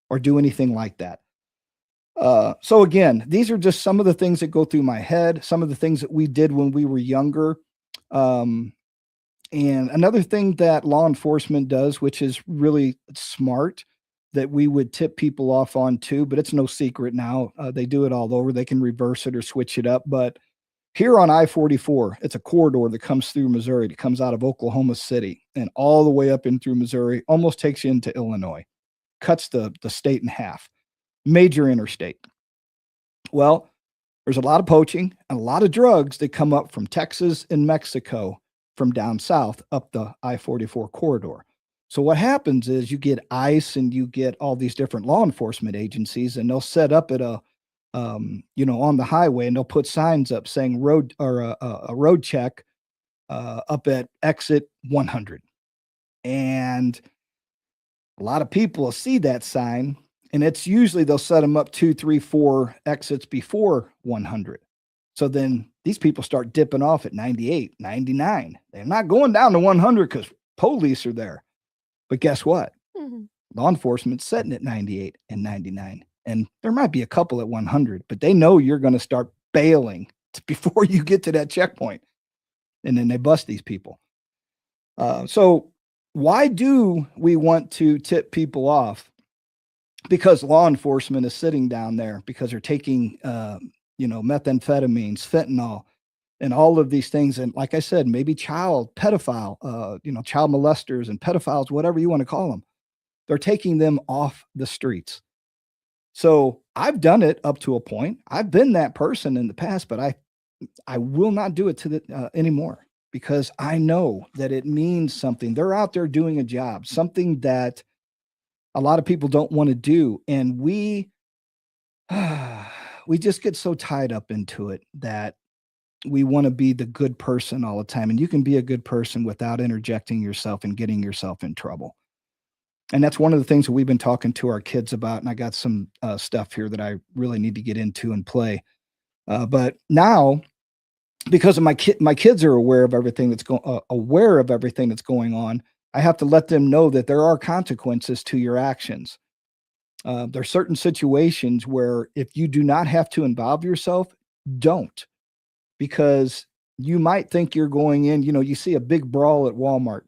or do anything like that. So again, these are just some of the things that go through my head, some of the things that we did when we were younger. And another thing that law enforcement does, which is really smart, that we would tip people off on too, but it's no secret now. They do it all over. They can reverse it or switch it up. But here on I-44, it's a corridor that comes through Missouri. It comes out of Oklahoma City and all the way up in through Missouri, almost takes you into Illinois, cuts the state in half. Major interstate. Well, there's a lot of poaching and a lot of drugs that come up from Texas and Mexico from down south up the I-44 corridor. So what happens is you get ICE and you get all these different law enforcement agencies, and they'll set up at on the highway, and they'll put signs up saying road or a road check up at exit 100. And a lot of people will see that sign, and it's usually they'll set them up 2, 3, 4 exits before 100. So then these people start dipping off at 98, 99. They're not going down to 100 because police are there. But guess what? Mm-hmm. Law enforcement's sitting at 98 and 99. And there might be a couple at 100, but they know you're going to start bailing before you get to that checkpoint. And then they bust these people. So why do we want to tip people off? Because law enforcement is sitting down there because they're taking, methamphetamines, fentanyl, and all of these things. And like I said, maybe child molesters and pedophiles, whatever you want to call them. They're taking them off the streets. So I've done it up to a point. I've been that person in the past, but I will not do it anymore, because I know that it means something. They're out there doing a job, something that a lot of people don't want to do. And we just get so tied up into it that we want to be the good person all the time. And you can be a good person without interjecting yourself and getting yourself in trouble. And that's one of the things that we've been talking to our kids about. And I got some stuff here that I really need to get into and play. But now, because of my kids are aware of everything that's going on, I have to let them know that there are consequences to your actions. There are certain situations where if you do not have to involve yourself, don't, because you might think you're going in, you see a big brawl at Walmart.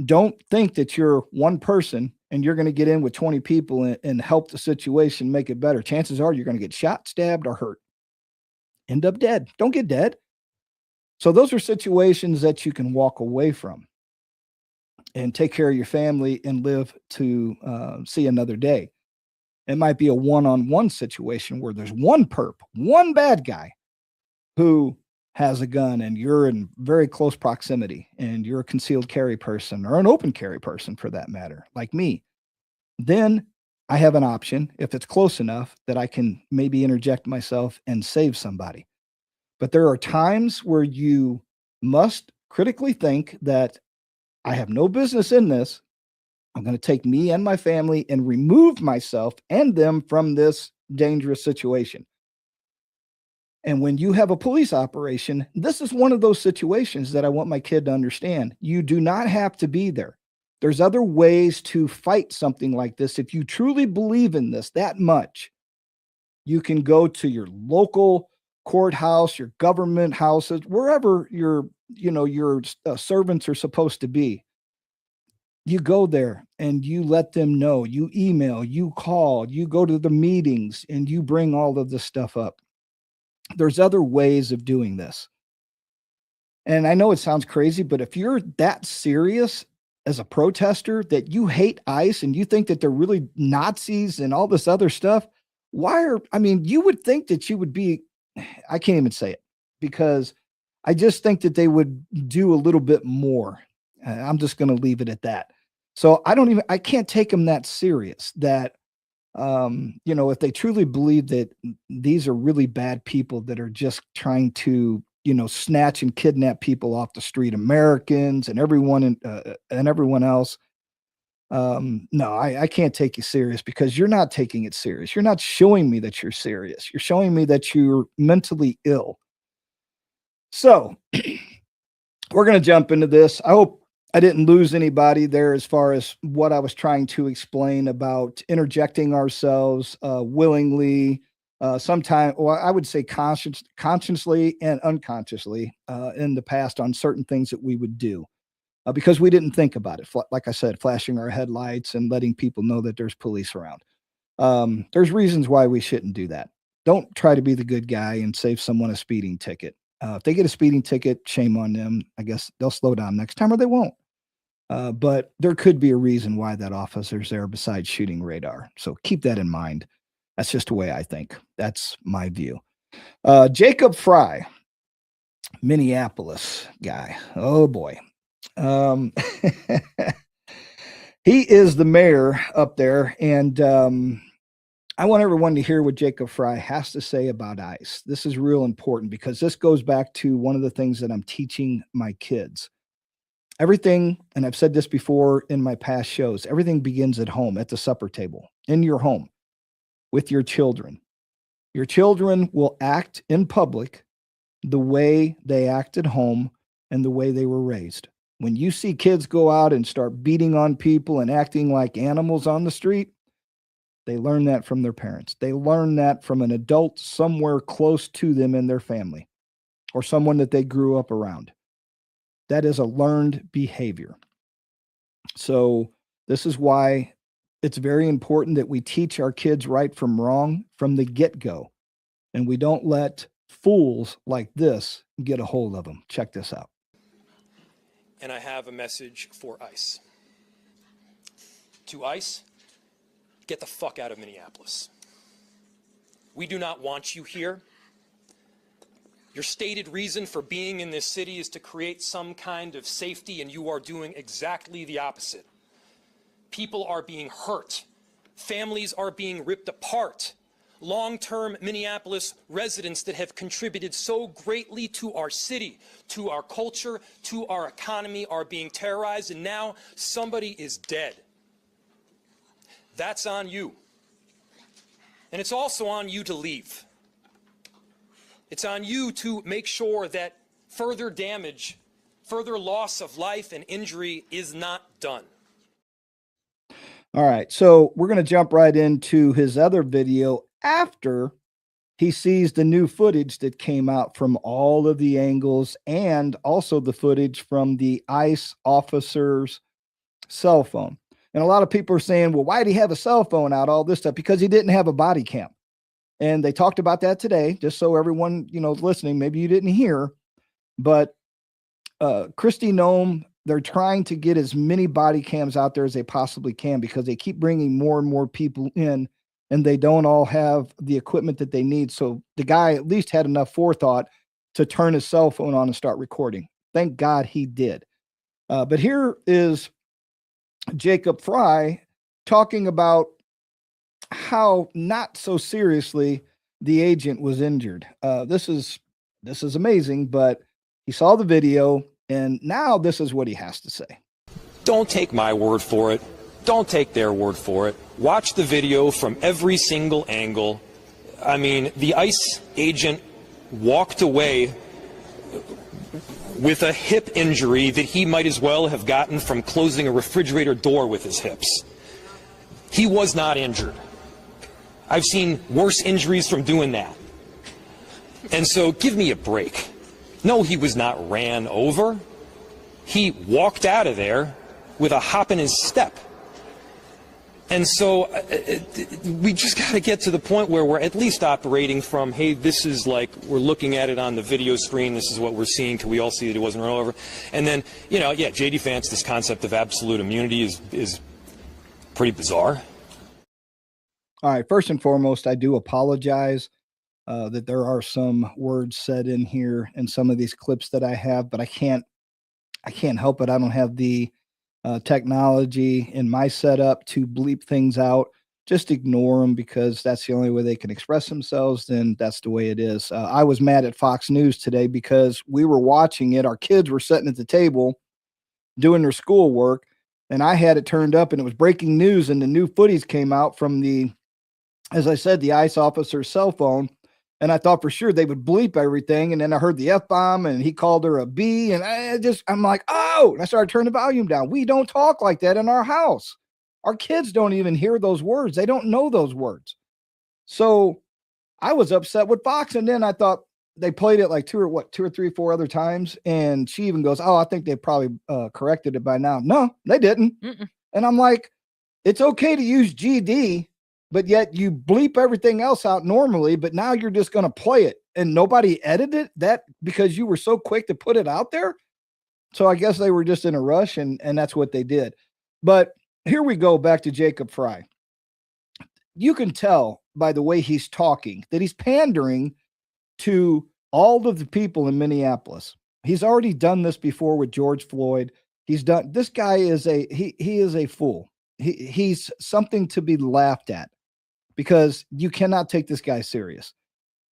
Don't think that you're one person and you're going to get in with 20 people and help the situation make it better. Chances are you're going to get shot, stabbed, or hurt. End up dead. Don't get dead. So those are situations that you can walk away from and take care of your family and live to see another day. It might be a one-on-one situation where there's one perp, one bad guy who has a gun and you're in very close proximity and you're a concealed carry person or an open carry person for that matter, like me. Then I have an option, if it's close enough, that I can maybe interject myself and save somebody. But there are times where you must critically think that I have no business in this. I'm going to take me and my family and remove myself and them from this dangerous situation. And when you have a police operation, this is one of those situations that I want my kid to understand. You do not have to be there. There's other ways to fight something like this. If you truly believe in this that much, you can go to your local courthouse, your government houses, wherever your servants are supposed to be. You go there and you let them know, you email, you call, you go to the meetings, and you bring all of this stuff up. There's other ways of doing this. And I know it sounds crazy, but if you're that serious as a protester that you hate ICE and you think that they're really Nazis and all this other stuff, you would think that you would be, I can't even say it, because I just think that they would do a little bit more. I'm just going to leave it at that. So I can't take them that serious that, if they truly believe that these are really bad people that are just trying to, snatch and kidnap people off the street, Americans and everyone and everyone else. No, I can't take you serious because you're not taking it serious. You're not showing me that you're serious. You're showing me that you're mentally ill. So we're going to jump into this. I hope I didn't lose anybody there as far as what I was trying to explain about interjecting ourselves willingly, I would say consciously and unconsciously in the past on certain things that we would do because we didn't think about it. Like I said, flashing our headlights and letting people know that there's police around. There's reasons why we shouldn't do that. Don't try to be the good guy and save someone a speeding ticket. If they get a speeding ticket, shame on them. I guess they'll slow down next time or they won't. But there could be a reason why that officer's there besides shooting radar. So keep that in mind. That's just the way I think. That's my view. Jacob Fry, Minneapolis guy. Oh boy. He is the mayor up there. And I want everyone to hear what Jacob Fry has to say about ICE. This is real important because this goes back to one of the things that I'm teaching my kids. Everything, and I've said this before in my past shows, everything begins at home, at the supper table, in your home, with your children. Your children will act in public the way they act at home and the way they were raised. When you see kids go out and start beating on people and acting like animals on the street, they learn that from their parents. They learn that from an adult somewhere close to them in their family or someone that they grew up around. That is a learned behavior. So this is why it's very important that we teach our kids right from wrong from the get-go. And we don't let fools like this get a hold of them. Check this out. And I have a message for ICE. To ICE, get the fuck out of Minneapolis. We do not want you here. Your stated reason for being in this city is to create some kind of safety, and you are doing exactly the opposite. People are being hurt. Families are being ripped apart. Long-term Minneapolis residents that have contributed so greatly to our city, to our culture, to our economy are being terrorized, and now somebody is dead. That's on you. And it's also on you to leave. It's on you to make sure that further damage, further loss of life and injury is not done. All right. So we're going to jump right into his other video after he sees the new footage that came out from all of the angles and also the footage from the ICE officer's cell phone. And a lot of people are saying, well, why did he have a cell phone out, all this stuff? Because he didn't have a body cam. And they talked about that today, just so everyone, listening, maybe you didn't hear, but Christy Nome, they're trying to get as many body cams out there as they possibly can because they keep bringing more and more people in and they don't all have the equipment that they need. So the guy at least had enough forethought to turn his cell phone on and start recording. Thank God he did. But here is Jacob Fry talking about how not so seriously the agent was injured. This is amazing, but he saw the video and now this is what he has to say. Don't take my word for it. Don't take their word for it. Watch the video from every single angle. I mean, the ICE agent walked away with a hip injury that he might as well have gotten from closing a refrigerator door with his hips. He was not injured. I've seen worse injuries from doing that. And so give me a break. No, he was not ran over. He walked out of there with a hop in his step. And so we just got to get to the point where we're at least operating from, hey, this is like, we're looking at it on the video screen. This is what we're seeing. Can we all see that it wasn't run over? And then, J.D. Vance, this concept of absolute immunity is pretty bizarre. All right. First and foremost, I do apologize that there are some words said in here in some of these clips that I have, but I can't help it. I don't have the technology in my setup to bleep things out. Just ignore them because that's the only way they can express themselves. Then that's the way it is. I was mad at Fox News today because we were watching it. Our kids were sitting at the table doing their schoolwork and I had it turned up and it was breaking news and the new footage came out from as I said, the ICE officer's cell phone. And I thought for sure they would bleep everything. And then I heard the F-bomb and he called her a B. And I'm like, oh, and I started turning the volume down. We don't talk like that in our house. Our kids don't even hear those words. They don't know those words. So I was upset with Fox. And then I thought they played it like two or three, four other times. And she even goes, oh, I think they probably corrected it by now. No, they didn't. Mm-mm. And I'm like, it's okay to use GD, but yet you bleep everything else out normally, but now you're just going to play it and nobody edited that because you were so quick to put it out there. So I guess they were just in a rush and that's what they did. But here we go back to Jacob Fry. You can tell by the way he's talking that he's pandering to all of the people in Minneapolis. He's already done this before with George Floyd. This guy is he is a fool. He's something to be laughed at. Because you cannot take this guy serious.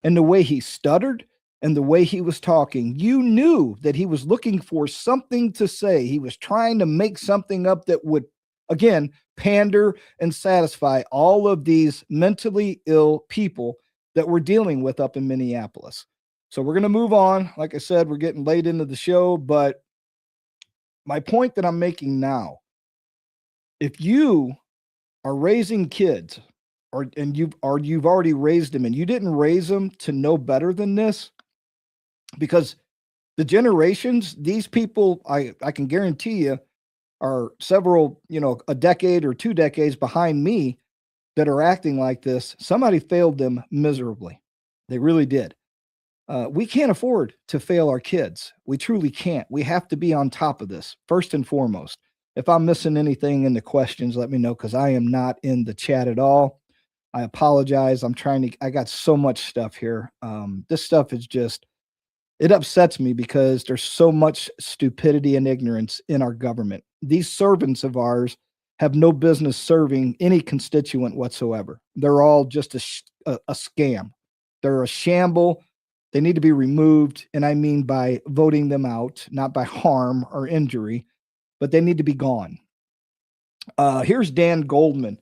And the way he stuttered and the way he was talking, you knew that he was looking for something to say. He was trying to make something up that would, again, pander and satisfy all of these mentally ill people that we're dealing with up in Minneapolis. So we're going to move on. Like I said, we're getting late into the show, but my point that I'm making now, if you are raising kids, you've already raised them and you didn't raise them to know better than this, because the generations, these people, I can guarantee you are several, a decade or 2 decades behind me that are acting like this. Somebody failed them miserably. They really did. We can't afford to fail our kids. We truly can't. We have to be on top of this first and foremost. If I'm missing anything in the questions, let me know because I am not in the chat at all. I apologize. I got so much stuff here. This stuff is it upsets me because there's so much stupidity and ignorance in our government. These servants of ours have no business serving any constituent whatsoever. They're all just a scam. They're a shamble. They need to be removed. And I mean by voting them out, not by harm or injury, but they need to be gone. Here's Dan Goldman.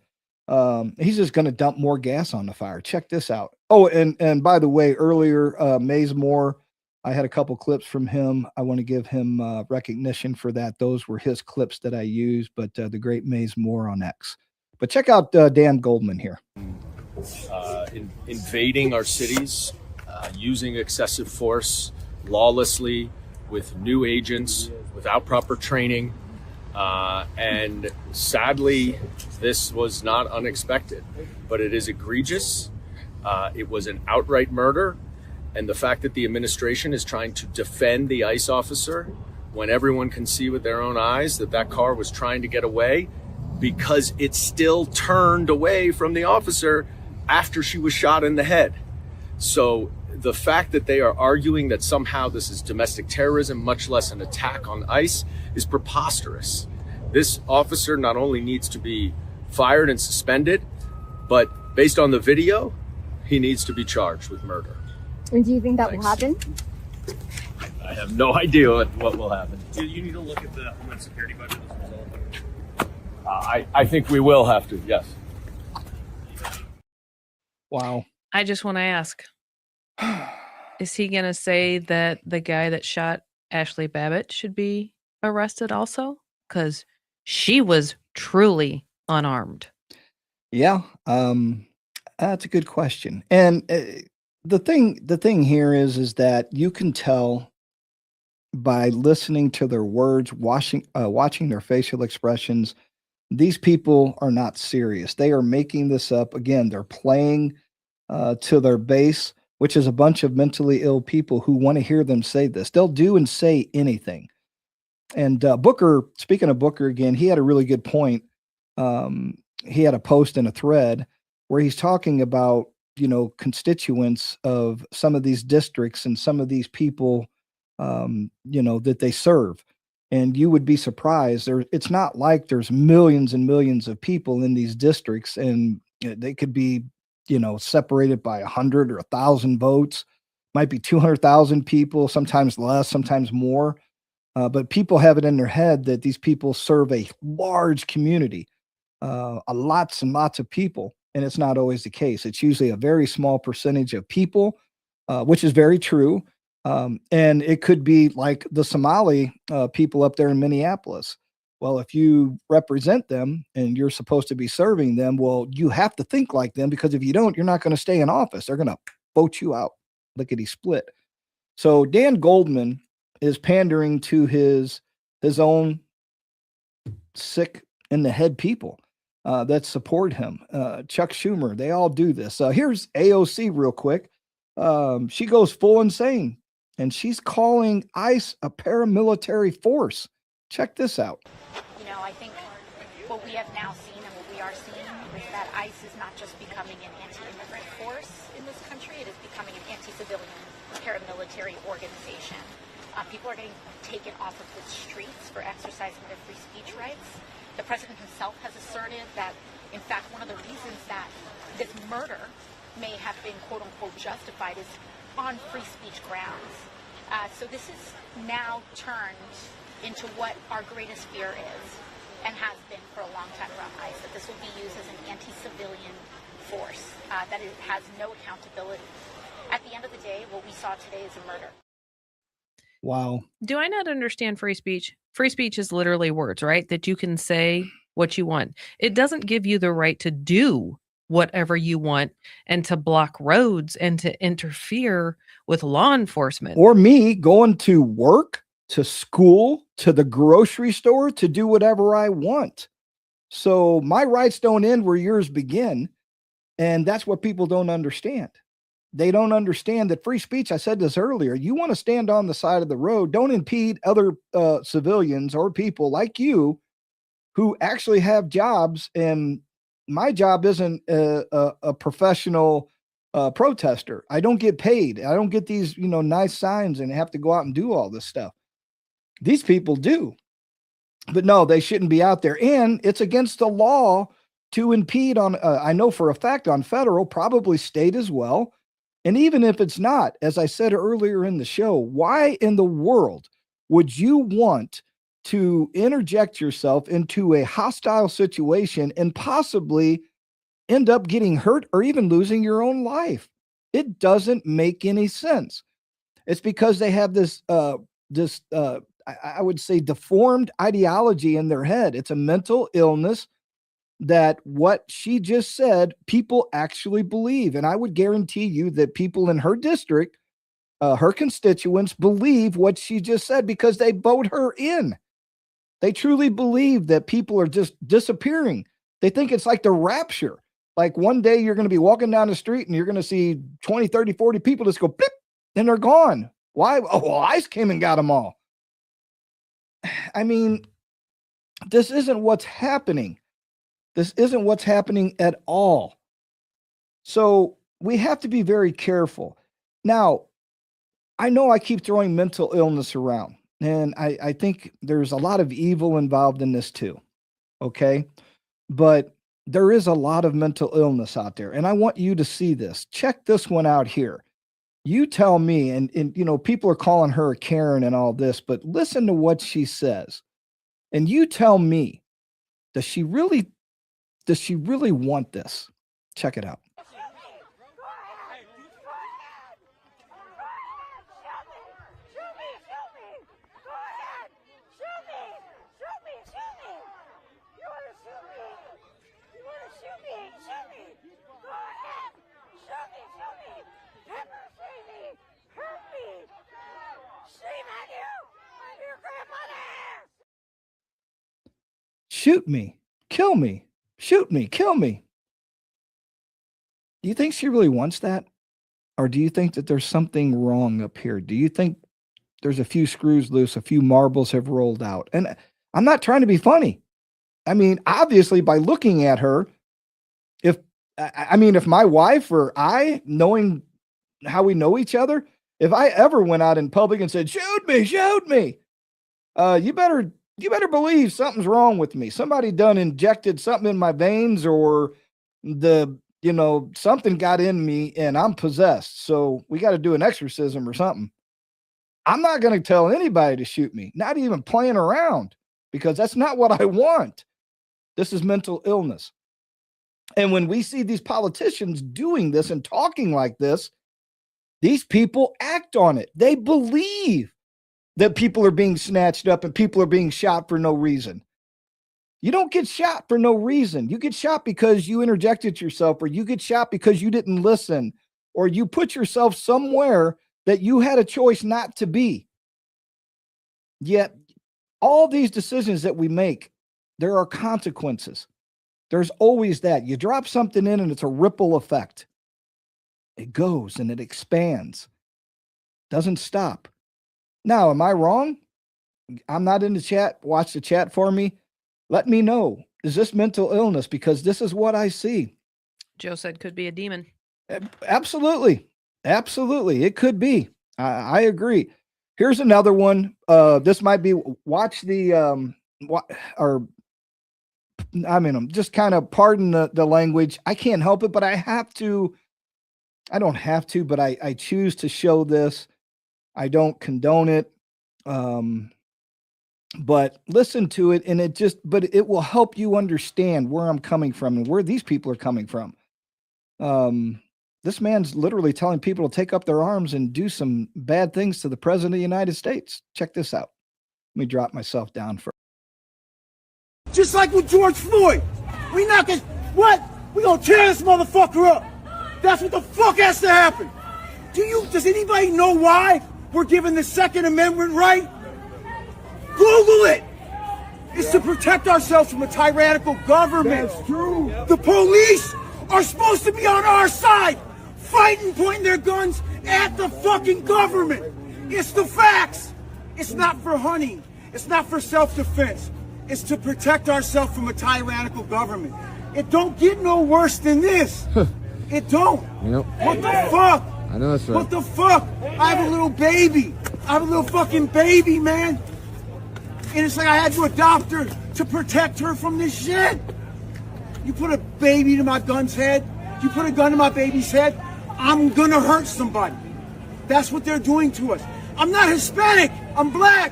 He's just going to dump more gas on the fire. Check this out. Oh, and by the way, earlier, Mays Moore, I had a couple clips from him. I want to give him recognition for that. Those were his clips that I used, but the great Mays Moore on X. But check out Dan Goldman here. Invading our cities, using excessive force lawlessly with new agents without proper training. And sadly, this was not unexpected, but it is egregious. It was an outright murder. And the fact that the administration is trying to defend the ICE officer when everyone can see with their own eyes that that car was trying to get away because it still turned away from the officer after she was shot in the head. So the fact that they are arguing that somehow this is domestic terrorism, much less an attack on ICE, is preposterous. This officer not only needs to be fired and suspended, but based on the video, he needs to be charged with murder. And do you think that will happen? I have no idea what will happen. Do you need to look at the Homeland Security budget as a result? I think we will have to, yes. Wow. I just want to ask, is he going to say that the guy that shot Ashley Babbitt should be arrested also? Because she was truly unarmed. Yeah, that's a good question. And the thing here is that you can tell by listening to their words, watching their facial expressions. These people are not serious. They are making this up. Again, they're playing to their base, which is a bunch of mentally ill people who want to hear them say this. They'll do and say anything. And Booker, speaking of Booker again, he had a really good point. He had a post in a thread where he's talking about, constituents of some of these districts and some of these people, that they serve. And you would be surprised. It's not like there's millions and millions of people in these districts, and they could be, separated by 100 or 1,000 votes. Might be 200,000 people, sometimes less, sometimes more. But people have it in their head that these people serve a large community, lots and lots of people, and it's not always the case. It's usually a very small percentage of people, which is very true. And it could be like the Somali people up there in Minneapolis. Well, if you represent them and you're supposed to be serving them, well, you have to think like them, because if you don't, you're not going to stay in office. They're going to vote you out. Lickety split. So Dan Goldman is pandering to his own sick in the head people that support him. Chuck Schumer, they all do this. Here's AOC real quick. She goes full insane, and she's calling ICE a paramilitary force. Check this out. I think what we have now seen and what we are seeing is that ICE is not just becoming an anti-immigrant force in this country, it is becoming an anti-civilian paramilitary organization. People are getting taken off of the streets for exercising their free speech rights. The president himself has asserted that, in fact, one of the reasons that this murder may have been quote-unquote justified is on free speech grounds. So this is now turned into what our greatest fear is, and has been for a long time around ICE, that this will be used as an anti-civilian force, that it has no accountability. At the end of the day, what we saw today is a murder. Wow. Do I not understand free speech? Free speech is literally words, right? That you can say what you want. It doesn't give you the right to do whatever you want and to block roads and to interfere with law enforcement. Or me going to work, to school, to the grocery store, to do whatever I want. So my rights don't end where yours begin. And that's what people don't understand. They don't understand that free speech, I said this earlier, you want to stand on the side of the road, don't impede other civilians or people like you who actually have jobs. And my job isn't a professional protester. I don't get paid. I don't get these, nice signs and have to go out and do all this stuff. These people do. But no, they shouldn't be out there. And it's against the law to impede on, I know for a fact, on federal, probably state as well. And even if it's not, as I said earlier in the show, why in the world would you want to interject yourself into a hostile situation and possibly end up getting hurt or even losing your own life? It doesn't make any sense. It's because they have this, I would say, deformed ideology in their head. It's a mental illness. that what she just said, people actually believe. And I would guarantee you that people in her district, her constituents, believe what she just said because they vote her in. They truly believe that people are just disappearing. They think it's like the rapture. Like one day you're going to be walking down the street and you're going to see 20, 30, 40 people just go, blip, and they're gone. Why? Oh, well, ICE came and got them all. I mean, this isn't what's happening. This isn't what's happening at all. So we have to be very careful. Now, I know I keep throwing mental illness around, and I think there's a lot of evil involved in this too. Okay. But there is a lot of mental illness out there, and I want you to see this. Check this one out here. You tell me, and you know, people are calling her a Karen and all this, but listen to what she says. And you tell me, does she really want this? Check it out. Shoot me, kill me, shoot me, kill me. Do you think she really wants that? Or do you think that there's something wrong up here? Do you think there's a few screws loose, a few marbles have rolled out? And I'm not trying to be funny. I mean, obviously, by looking at her, if my wife or I, knowing how we know each other, if I ever went out in public and said, shoot me, you better believe something's wrong with me. Somebody done injected something in my veins, or something got in me and I'm possessed. So we got to do an exorcism or something. I'm not going to tell anybody to shoot me, not even playing around, because that's not what I want. This is mental illness. And when we see these politicians doing this and talking like this, these people act on it. They believe that people are being snatched up and people are being shot for no reason. You don't get shot for no reason. You get shot because you interjected yourself, or you get shot because you didn't listen, or you put yourself somewhere that you had a choice not to be. Yet all these decisions that we make, there are consequences. There's always that. You drop something in and it's a ripple effect. It goes and it expands. Doesn't stop. Now, am I wrong? I'm not in the chat. Watch the chat for me. Let me know. Is this mental illness? Because this is what I see. Joe said could be a demon. Absolutely. Absolutely. It could be. I agree. Here's another one. This might be, watch the, I'm just kind of, pardon the language. I can't help it, but I don't have to, but I choose to show this. I don't condone it. But listen to it, and but it will help you understand where I'm coming from and where these people are coming from. This man's literally telling people to take up their arms and do some bad things to the president of the United States. Check this out. Let me drop myself down for. Just like with George Floyd. We not gonna, what? We gonna tear this motherfucker up. That's what the fuck has to happen. Does anybody know why we're given the Second Amendment right? Google it. It's to protect ourselves from a tyrannical government. That's true. The police are supposed to be on our side, fighting, pointing their guns at the fucking government. It's the facts. It's not for hunting. It's not for self-defense. It's to protect ourselves from a tyrannical government. It don't get no worse than this. It don't. Yep. What the fuck? I know that's right. What the fuck? I have a little baby. I have a little fucking baby, man. And it's like I had to adopt her to protect her from this shit. You put a baby to my gun's head, you put a gun to my baby's head, I'm gonna hurt somebody. That's what they're doing to us. I'm not Hispanic, I'm black.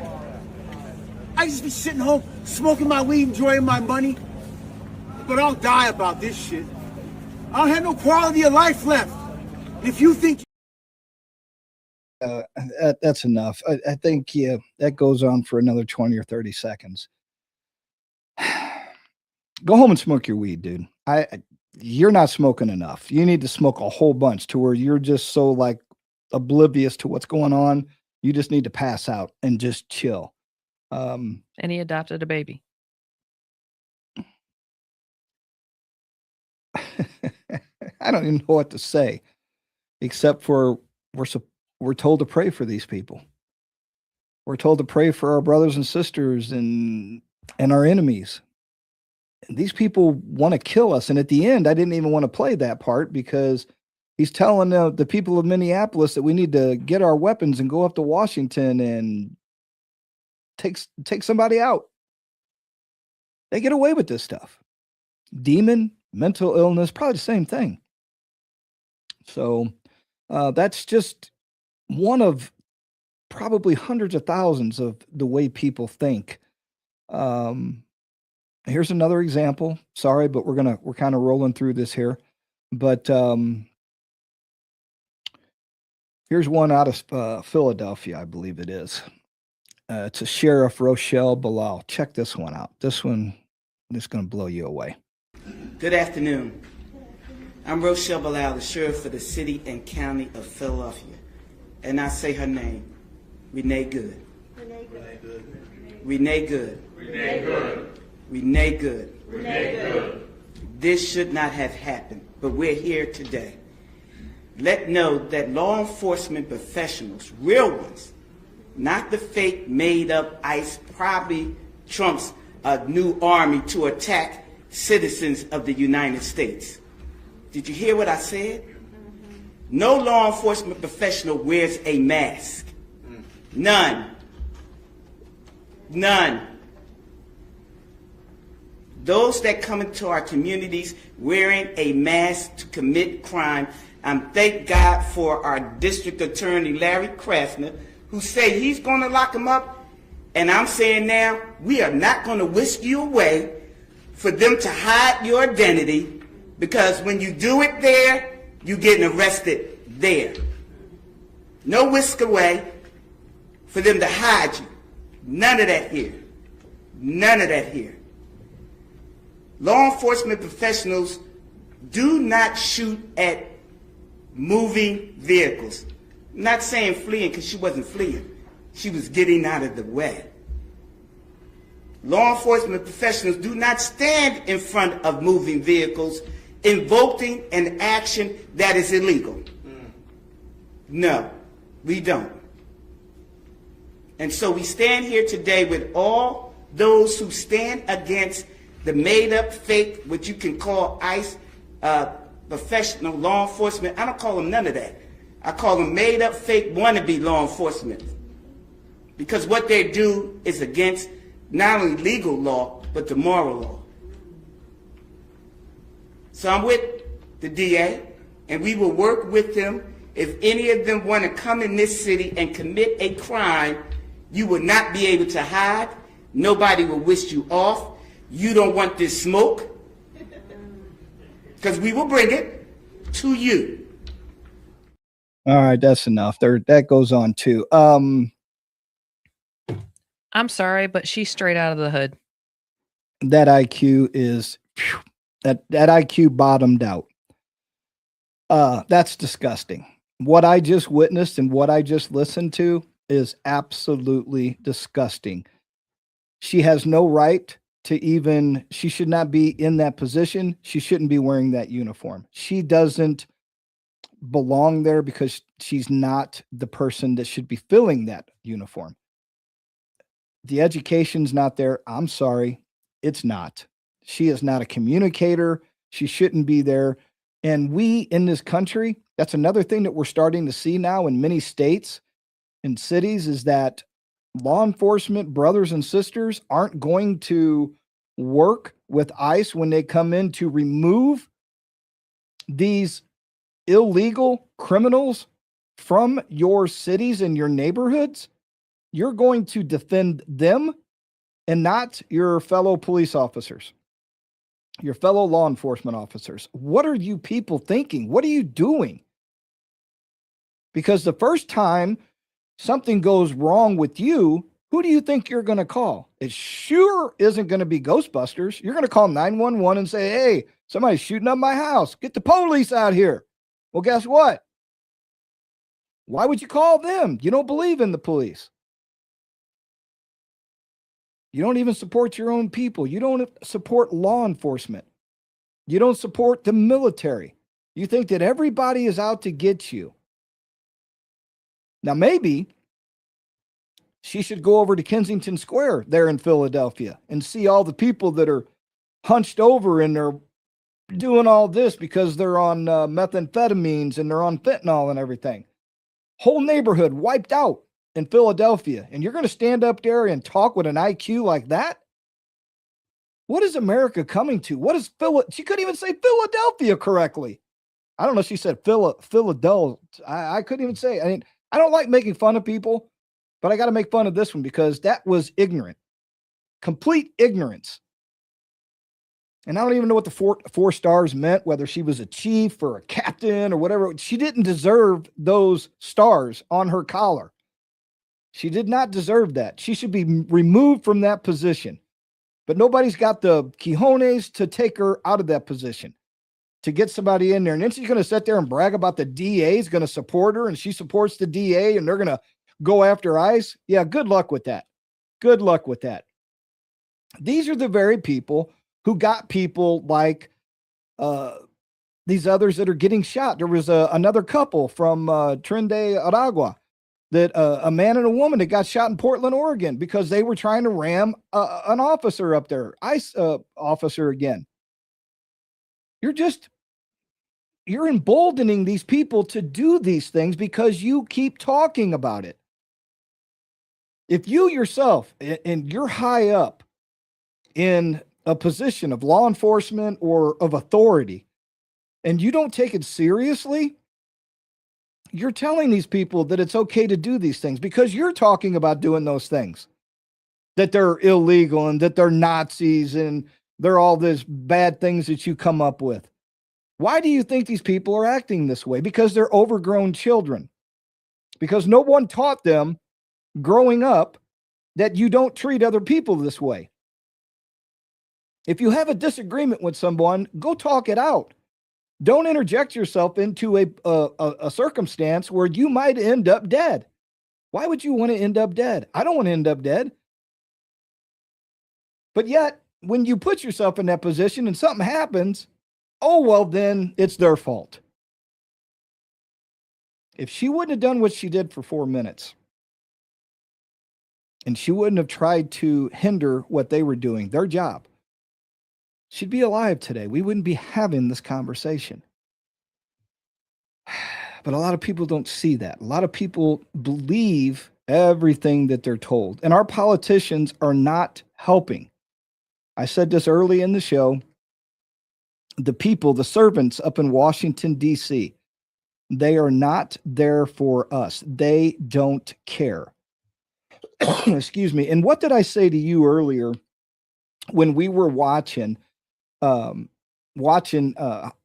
I just be sitting home, smoking my weed, enjoying my money. But I'll die about this shit. I don't have no quality of life left. If you think that's enough. I think that goes on for another 20 or 30 seconds. Go home and smoke your weed, dude. You're not smoking enough. You need to smoke a whole bunch to where you're just so like oblivious to what's going on. You just need to pass out and just chill. And he adopted a baby. I don't even know what to say, except for we're told to pray for these people. We're told to pray for our brothers and sisters and our enemies. And these people want to kill us. And at the end, I didn't even want to play that part because he's telling the people of Minneapolis that we need to get our weapons and go up to Washington and take somebody out. They get away with this stuff. Demon, mental illness, probably the same thing. So that's just one of probably hundreds of thousands of the way people think. Here's another example. Sorry, but we're kind of rolling through this here. But here's one out of Philadelphia, I believe it is. It's a Sheriff Rochelle Bilal. Check this one out. This one is going to blow you away. Good afternoon. I'm Rochelle Bilal, the sheriff for the city and county of Philadelphia. And I say her name, Renee Good. Renee Good. Renee Good. Renee Good. Renee Good. Renee Good. This should not have happened, but we're here today. Let know that law enforcement professionals, real ones, not the fake made up ICE, probably Trump's new army to attack citizens of the United States. Did you hear what I said? No law enforcement professional wears a mask. None. None. Those that come into our communities wearing a mask to commit crime, thank God for our district attorney, Larry Krasner, who say he's going to lock them up. And I'm saying now, we are not going to whisk you away for them to hide your identity, because when you do it there, you're getting arrested there. No whisk away for them to hide you. None of that here. None of that here. Law enforcement professionals do not shoot at moving vehicles. I'm not saying fleeing, because she wasn't fleeing. She was getting out of the way. Law enforcement professionals do not stand in front of moving vehicles invoking an action that is illegal. No, we don't. And so we stand here today with all those who stand against the made-up, fake, what you can call ICE, professional law enforcement. I don't call them none of that. I call them made-up, fake, wannabe law enforcement. Because what they do is against not only legal law, but the moral law. So I'm with the DA, and we will work with them. If any of them want to come in this city and commit a crime, you will not be able to hide. Nobody will whisk you off. You don't want this smoke, because we will bring it to you. All right, that's enough. That goes on too. I'm sorry, but she's straight out of the hood. That IQ is that IQ bottomed out. That's disgusting. What I just witnessed and what I just listened to is absolutely disgusting. She has no right to even, she should not be in that position. She shouldn't be wearing that uniform. She doesn't belong there because she's not the person that should be filling that uniform. The education's not there. I'm sorry. It's not. She is not a communicator. She shouldn't be there. And we in this country, that's another thing that we're starting to see now in many states and cities, is that law enforcement brothers and sisters aren't going to work with ICE when they come in to remove these illegal criminals from your cities and your neighborhoods. You're going to defend them and not your fellow police officers, your fellow law enforcement officers. What are you people thinking? What are you doing? Because the first time something goes wrong with you, Who do you think you're going to call? It sure isn't going to be Ghostbusters. You're going to call 911 and say, hey, somebody's shooting up my house. Get the police out here. Well, guess what? Why would you call them? You don't believe in the police. You don't even support your own people. You don't support law enforcement. You don't support the military. You think that everybody is out to get you. Now, maybe she should go over to Kensington Square there in Philadelphia and see all the people that are hunched over and they're doing all this because they're on methamphetamines and they're on fentanyl and everything. Whole neighborhood wiped out in Philadelphia. And you're going to stand up there and talk with an IQ like that? What is America coming to? What is She couldn't even say Philadelphia correctly. I don't know. She said Philadelphia. I couldn't even say. I mean, I don't like making fun of people, but I got to make fun of this one because that was ignorant, complete ignorance. And I don't even know what the four stars meant, whether she was a chief or a captain or whatever. She didn't deserve those stars on her collar. She did not deserve that. She should be removed from that position. But nobody's got the cojones to take her out of that position, to get somebody in there. And then she's going to sit there and brag about the DA is going to support her and she supports the DA and they're going to go after ICE. Yeah, good luck with that. Good luck with that. These are the very people who got people like these others that are getting shot. There was another couple from Trinidad Aragua, that a man and a woman that got shot in Portland, Oregon, because they were trying to ram an officer up there, ICE officer again. You're emboldening these people to do these things because you keep talking about it. If you yourself, and you're high up in a position of law enforcement or of authority, and you don't take it seriously, you're telling these people that it's okay to do these things because you're talking about doing those things, that they're illegal and that they're Nazis and they're all these bad things that you come up with. Why do you think these people are acting this way? Because they're overgrown children. Because no one taught them growing up that you don't treat other people this way. If you have a disagreement with someone, go talk it out. Don't interject yourself into a circumstance where you might end up dead. Why would you want to end up dead? I don't want to end up dead. But yet, when you put yourself in that position and something happens, oh, well, then it's their fault. If she wouldn't have done what she did for 4 minutes, and she wouldn't have tried to hinder what they were doing, their job, she'd be alive today. We wouldn't be having this conversation. But a lot of people don't see that. A lot of people believe everything that they're told. And our politicians are not helping. I said this early in the show. The people, the servants up in Washington, D.C., they are not there for us. They don't care. Excuse me. And what did I say to you earlier when we were watching how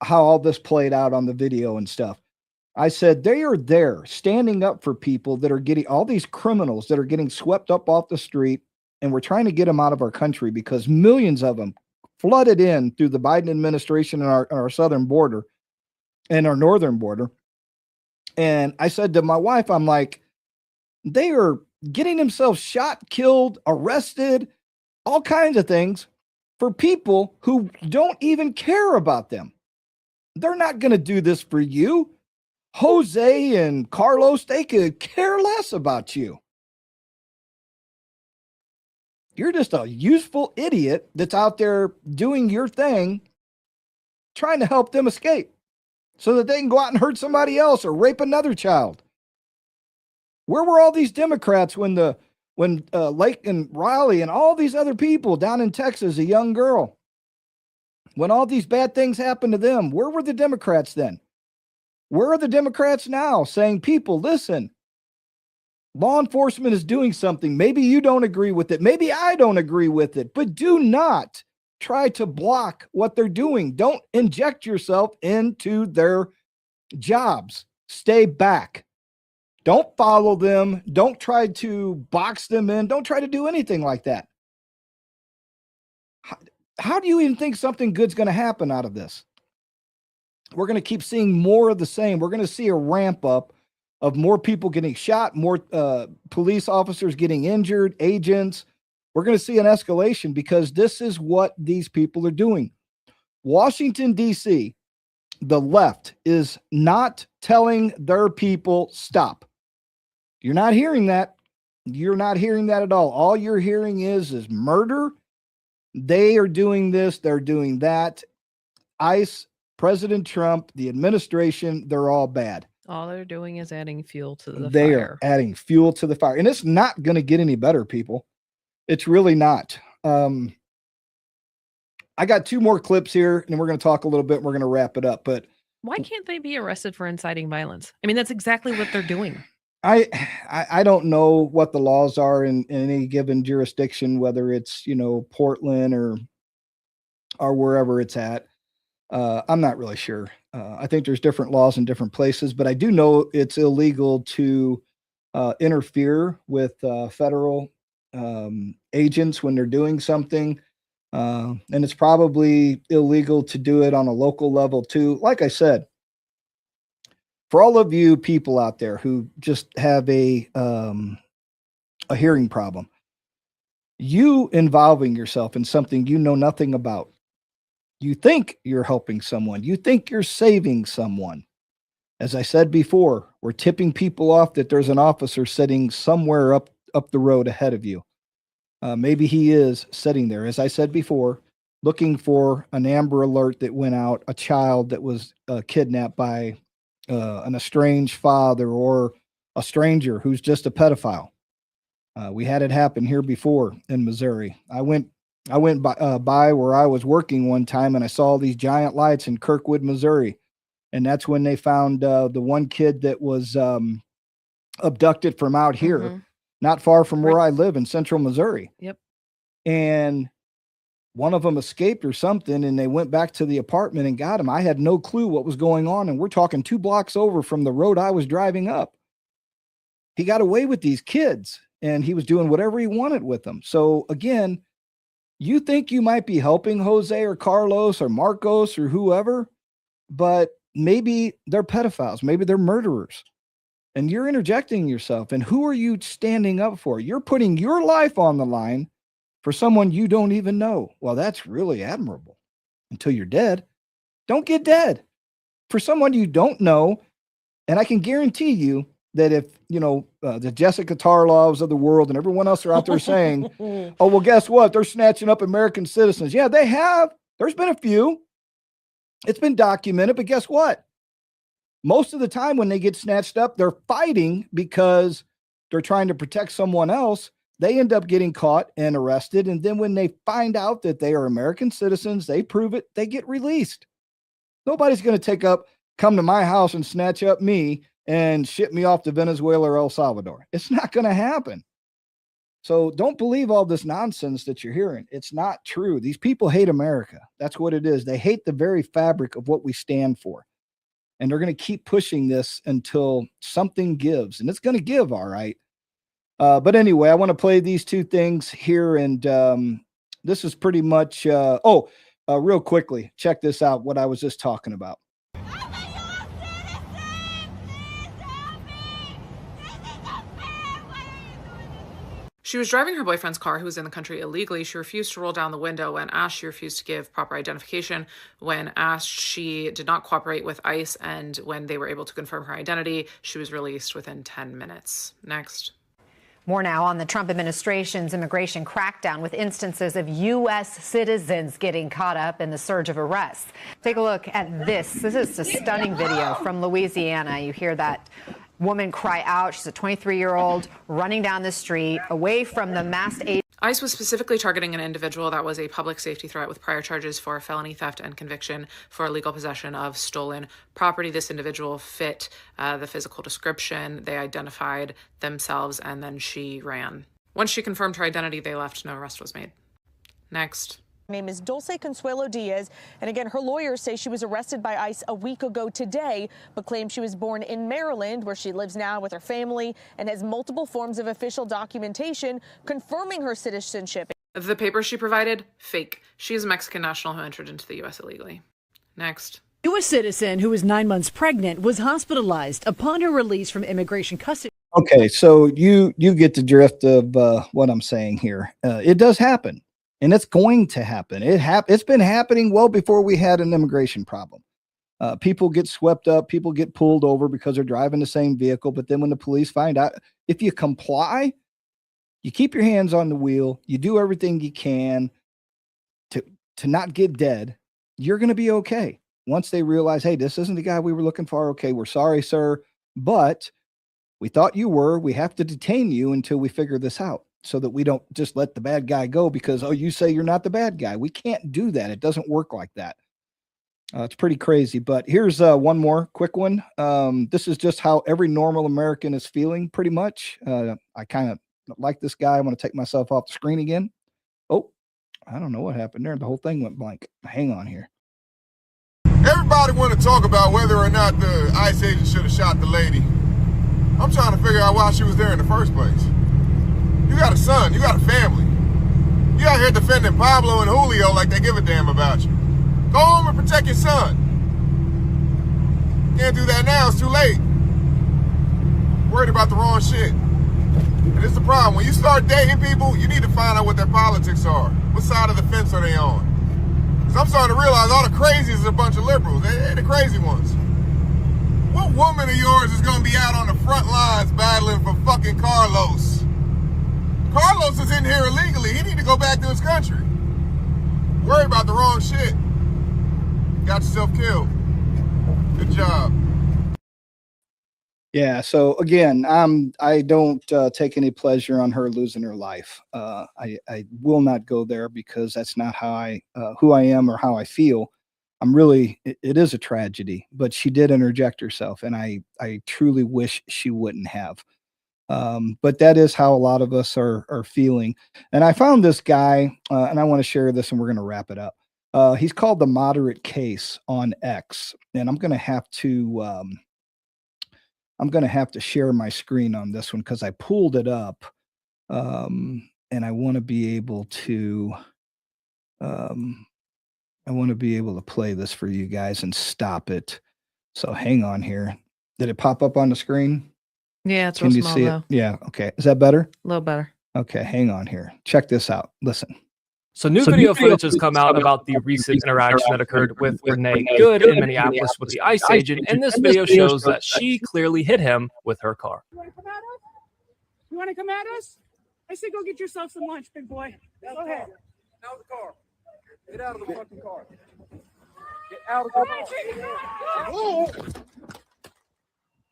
all this played out on the video and stuff? I said, they are there standing up for people that are getting, all these criminals that are getting swept up off the street, and we're trying to get them out of our country because millions of them flooded in through the Biden administration and our southern border and our northern border. And I said to my wife, I'm like, they are getting themselves shot, killed, arrested, all kinds of things for people who don't even care about them. They're not going to do this for you. Jose and Carlos, they could care less about you. You're just a useful idiot that's out there doing your thing, trying to help them escape so that they can go out and hurt somebody else or rape another child. Where were all these Democrats when Lake and Riley and all these other people down in Texas, a young girl, when all these bad things happened to them? Where were the Democrats then? Where are the Democrats now saying, people, listen, law enforcement is doing something. Maybe you don't agree with it. Maybe I don't agree with it, but do not try to block what they're doing. Don't inject yourself into their jobs. Stay back. Don't follow them. Don't try to box them in. Don't try to do anything like that. How do you even think something good's going to happen out of this? We're going to keep seeing more of the same. We're going to see a ramp up of more people getting shot, more police officers getting injured, agents. We're going to see an escalation because this is what these people are doing. Washington, D.C., the left is not telling their people stop. You're not hearing that. You're not hearing that at all. All you're hearing is murder. They are doing this. They're doing that. ICE, President Trump, the administration, they're all bad. All they're doing is adding fuel to the They fire. are adding fuel to the fire. And it's not going to get any better, people. It's really not. I got 2 more clips here, and we're going to talk a little bit. And we're going to wrap it up. But Why can't they be arrested for inciting violence? I mean, that's exactly what they're doing. I don't know what the laws are in any given jurisdiction, whether it's, Portland or wherever it's at. I'm not really sure. I think there's different laws in different places, but I do know it's illegal to interfere with federal agents when they're doing something. And it's probably illegal to do it on a local level too. Like I said, for all of you people out there who just have a hearing problem, you involving yourself in something you know nothing about, you think you're helping someone, you think you're saving someone. As I said before, we're tipping people off that there's an officer sitting somewhere up the road ahead of you. Maybe he is sitting there, as I said before, looking for an Amber Alert that went out, a child that was kidnapped by an estranged father or a stranger who's just a pedophile. We had it happen here before in Missouri. I went by where I was working one time, and I saw these giant lights in Kirkwood, Missouri. And that's when they found the one kid that was abducted from out here, not far from where I live in central Missouri. Yep. And one of them escaped or something, and they went back to the apartment and got him. I had no clue what was going on, and we're talking 2 blocks over from the road I was driving up. He got away with these kids, and he was doing whatever he wanted with them. So again, you think you might be helping Jose or Carlos or Marcos or whoever, but maybe they're pedophiles, maybe they're murderers, and you're interjecting yourself. And who are you standing up for? You're putting your life on the line for someone you don't even know. Well, that's really admirable until you're dead. Don't get dead for someone you don't know. And I can guarantee you that if, the Jessica Tarlovs of the world and everyone else are out there saying, oh, well, guess what? They're snatching up American citizens. Yeah, they have. There's been a few. It's been documented, but guess what? Most of the time when they get snatched up, they're fighting because they're trying to protect someone else. They end up getting caught and arrested. And then when they find out that they are American citizens, they prove it, they get released. Nobody's going to come to my house and snatch up me and ship me off to Venezuela or El Salvador. It's not going to happen. So don't believe all this nonsense that you're hearing. It's not true. These people hate America. That's what it is. They hate the very fabric of what we stand for. And they're going to keep pushing this until something gives. And it's going to give, all right. But anyway, I want to play these 2 things here. And this is pretty much, real quickly, check this out, what I was just talking about. She was driving her boyfriend's car, who was in the country illegally. She refused to roll down the window when asked. She refused to give proper identification when asked. She did not cooperate with ICE, and when they were able to confirm her identity, she was released within 10 minutes. Next. More now on the Trump administration's immigration crackdown, with instances of U.S. citizens getting caught up in the surge of arrests. Take a look at this. This is a stunning video from Louisiana. You hear that woman cry out. She's a 23-year-old running down the street away from the masked agent. ICE was specifically targeting an individual that was a public safety threat with prior charges for felony theft and conviction for illegal possession of stolen property. This individual fit the physical description. They identified themselves, and then she ran. Once she confirmed her identity, they left. No arrest was made. Next. Name is Dulce Consuelo Diaz, and again, her lawyers say she was arrested by ICE a week ago today, but claim she was born in Maryland, where she lives now with her family and has multiple forms of official documentation confirming her citizenship. The papers she provided, fake. She is a Mexican national who entered into the U.S. illegally. Next. U.S. citizen who was 9 months pregnant was hospitalized upon her release from immigration custody. Okay, so you get the drift of what I'm saying here. It does happen, and it's going to happen. It's been happening well before we had an immigration problem. People get swept up, people get pulled over because they're driving the same vehicle. But then when the police find out, if you comply, you keep your hands on the wheel, you do everything you can to not get dead, you're going to be okay. Once they realize, hey, this isn't the guy we were looking for. Okay, we're sorry, sir, but we thought you were. We have to detain you until we figure this out so that we don't just let the bad guy go because, oh, you say you're not the bad guy. We can't do that. It doesn't work like that. It's pretty crazy. But here's one more quick one. This is just how every normal American is feeling pretty much. I kind of like this guy. I want to take myself off the screen again. Oh, I don't know what happened there. The whole thing went blank. Hang on here. Everybody want to talk about whether or not the ICE agent should have shot the lady. I'm trying to figure out why she was there in the first place. You got a son, you got a family. You out here defending Pablo and Julio like they give a damn about you. Go home and protect your son. Can't do that now, it's too late. Worried about the wrong shit. And it's the problem. When you start dating people, you need to find out what their politics are. What side of the fence are they on? Because I'm starting to realize all the crazies is a bunch of liberals. They're the crazy ones. What woman of yours is going to be out on the front lines battling for fucking Carlos? Carlos is in here illegally. He need to go back to his country. Worry about the wrong shit. Got yourself killed. Good job. Yeah. So again, I don't take any pleasure on her losing her life. I will not go there because that's not how who I am or how I feel. I'm really, it is a tragedy, but she did interject herself, and I truly wish she wouldn't have. But that is how a lot of us are feeling. And I found this guy, and I want to share this, and we're going to wrap it up. He's called The Moderate Case on X, and I'm going to have to share my screen on this one because I pulled it up, and I want to be able to. I want to be able to play this for you guys and stop it. So hang on here. Did it pop up on the screen? Yeah, it's Can real you small see though. it? Yeah. Okay. Is that better? A little better. Okay. Hang on here. Check this out. Listen. So new video footage has come out about the recent interaction that occurred with Renee Good in Minneapolis with the ICE agent, and this video shows that she clearly hit him with her car. You want to come at us? You want to come at us? I say go get yourself some lunch, big boy. Go ahead. Out of the car. Get out of the fucking car. Get out of the car.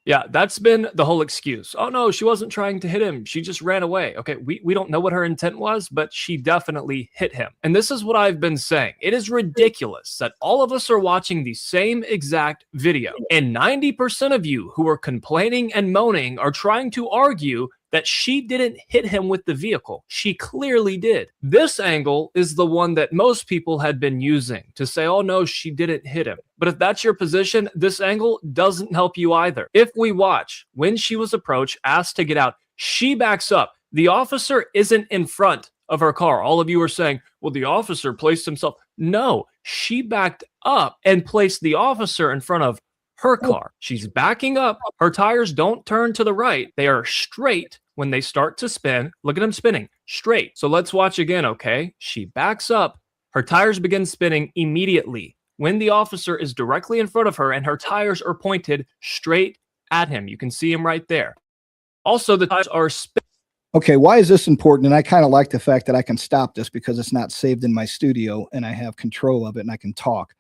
Yeah, that's been the whole excuse. Oh no, she wasn't trying to hit him. She just ran away. Okay, we don't know what her intent was, but she definitely hit him. And this is what I've been saying. It is ridiculous that all of us are watching the same exact video. And 90% of you who are complaining and moaning are trying to argue that she didn't hit him with the vehicle. She clearly did. This angle is the one that most people had been using to say, oh no, she didn't hit him. But if that's your position, this angle doesn't help you either. If we watch, when she was approached, asked to get out, she backs up. The officer isn't in front of her car. All of you are saying, well, the officer placed himself. No, she backed up and placed the officer in front of her car. She's backing up. Her tires don't turn to the right. They are straight when they start to spin. Look at them spinning straight. So let's watch again, okay? She backs up. Her tires begin spinning immediately when the officer is directly in front of her and her tires are pointed straight at him. You can see him right there. Also, the tires are spinning. Okay, why is this important? And I kind of like the fact that I can stop this because it's not saved in my studio and I have control of it and I can talk.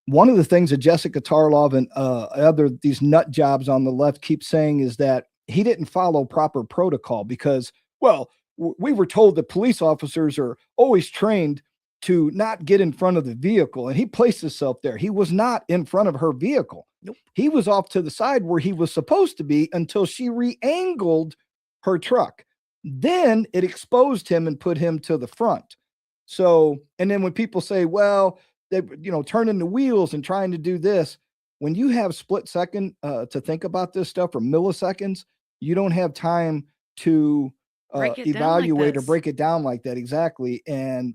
One of the things that Jessica Tarlov and these nut jobs on the left keep saying is that he didn't follow proper protocol because, well, we were told that police officers are always trained to not get in front of the vehicle. And he placed himself there. He was not in front of her vehicle. Nope. He was off to the side where he was supposed to be until she re-angled her truck. Then it exposed him and put him to the front. So, and then when people say, well, they, turning the wheels and trying to do this, when you have split second to think about this stuff, or milliseconds, you don't have time to evaluate or break it down like that. Exactly. And,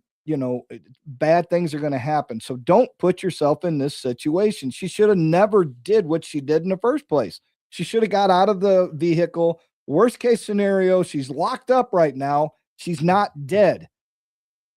bad things are going to happen. So don't put yourself in this situation. She should have never did what she did in the first place. She should have got out of the vehicle. Worst case scenario, she's locked up right now. She's not dead.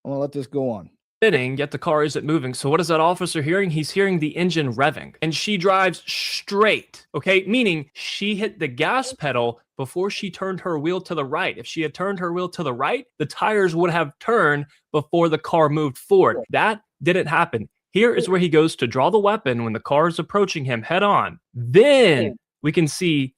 I'm going to let this go on. Yet the car isn't moving. So what is that officer hearing? He's hearing the engine revving, and she drives straight. Okay. Meaning she hit the gas pedal before she turned her wheel to the right. If she had turned her wheel to the right, the tires would have turned before the car moved forward. That didn't happen. Here is where he goes to draw the weapon when the car is approaching him head on. Then we can see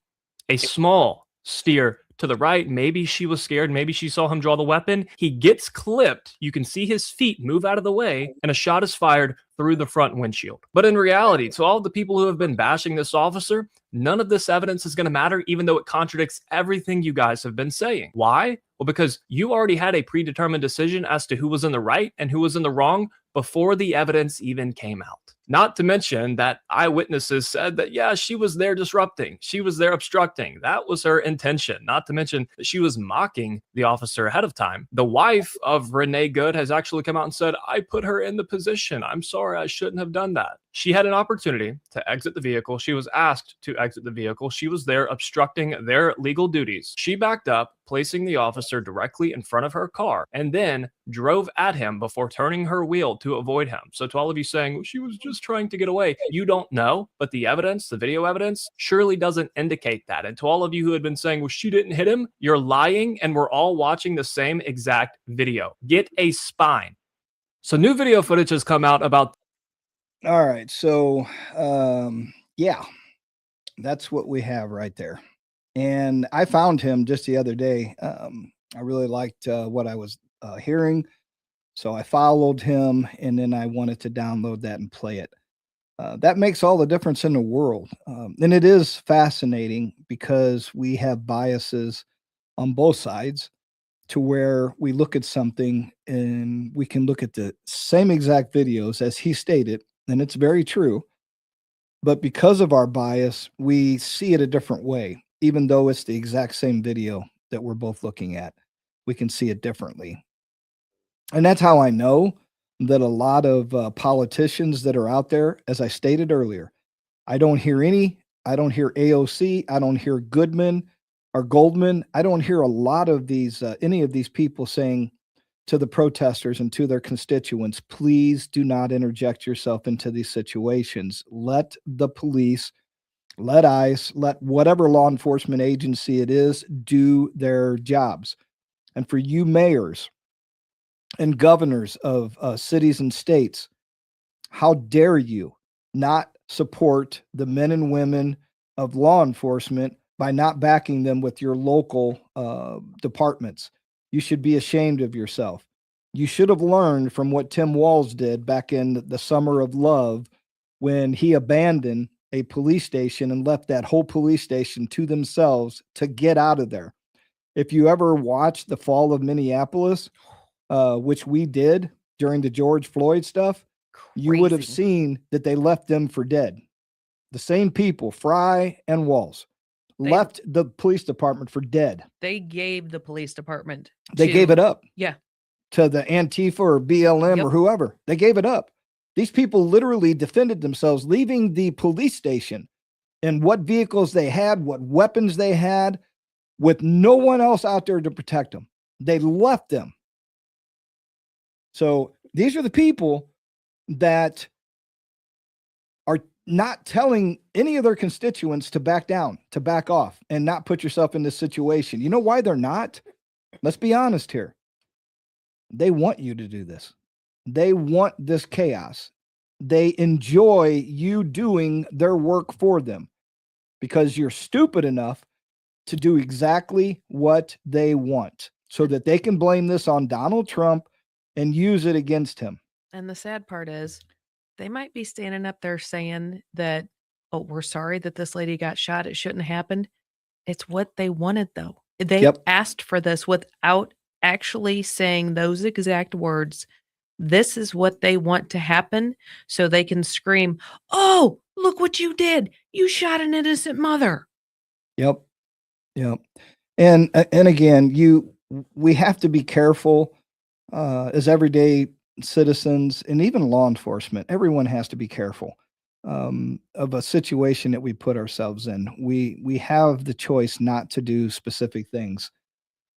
a small steer to the right. Maybe she was scared. Maybe she saw him draw the weapon. He gets clipped. You can see his feet move out of the way, and a shot is fired through the front windshield. But in reality, to all the people who have been bashing this officer, none of this evidence is going to matter, even though it contradicts everything you guys have been saying. Why? Well, because you already had a predetermined decision as to who was in the right and who was in the wrong before the evidence even came out. Not to mention that eyewitnesses said that, yeah, she was there disrupting. She was there obstructing. That was her intention. Not to mention that she was mocking the officer ahead of time. The wife of Renee Good has actually come out and said, I put her in the position. I'm sorry, I shouldn't have done that. She had an opportunity to exit the vehicle. She was asked to exit the vehicle. She was there obstructing their legal duties. She backed up, placing the officer directly in front of her car, and then drove at him before turning her wheel to avoid him. So to all of you saying, well, she was just trying to get away, you don't know, but the evidence, the video evidence, surely doesn't indicate that. And to all of you who had been saying, well, she didn't hit him, you're lying, and we're all watching the same exact video. Get a spine. So new video footage has come out about. All right. So, yeah, that's what we have right there. And I found him just the other day. I really liked what I was hearing. So I followed him, and then I wanted to download that and play it. That makes all the difference in the world. And it is fascinating because we have biases on both sides, to where we look at something and we can look at the same exact videos as he stated, and it's very true. But because of our bias, we see it a different way. Even though it's the exact same video that we're both looking at, we can see it differently. And that's how I know that a lot of politicians that are out there, as I stated earlier, I don't hear AOC, I don't hear Goodman or Goldman. I don't hear a lot of these, any of these people saying to the protesters and to their constituents, please do not interject yourself into these situations. Let the police, let ICE, let whatever law enforcement agency it is do their jobs. And for you mayors and governors of cities and states, how dare you not support the men and women of law enforcement by not backing them with your local departments? You should be ashamed of yourself. You should have learned from what Tim Walz did back in the summer of love, when he abandoned a police station and left that whole police station to themselves to get out of there. If you ever watched the fall of Minneapolis, which we did during the George Floyd stuff, you would have seen that they left them for dead. The same people, Fry and Walz, left the police department for dead. They gave the police department. They gave it up. Yeah. To the Antifa or BLM or whoever. They gave it up. These people literally defended themselves, leaving the police station and what vehicles they had, what weapons they had, with no one else out there to protect them. They left them. So these are the people that are not telling any of their constituents to back down, to back off, and not put yourself in this situation. You know why they're not? Let's be honest here. They want you to do this. They want this chaos. They enjoy you doing their work for them because you're stupid enough to do exactly what they want so that they can blame this on Donald Trump and use it against him. And the sad part is they might be standing up there saying that, oh, we're sorry that this lady got shot. It shouldn't have happened. It's what they wanted, though. They asked for this without actually saying those exact words. This is what they want to happen so they can scream, "Oh, look what you did. You shot an innocent mother." Yep. Yep. And again, we have to be careful as everyday citizens and even law enforcement. Everyone has to be careful of a situation that we put ourselves in. We have the choice not to do specific things.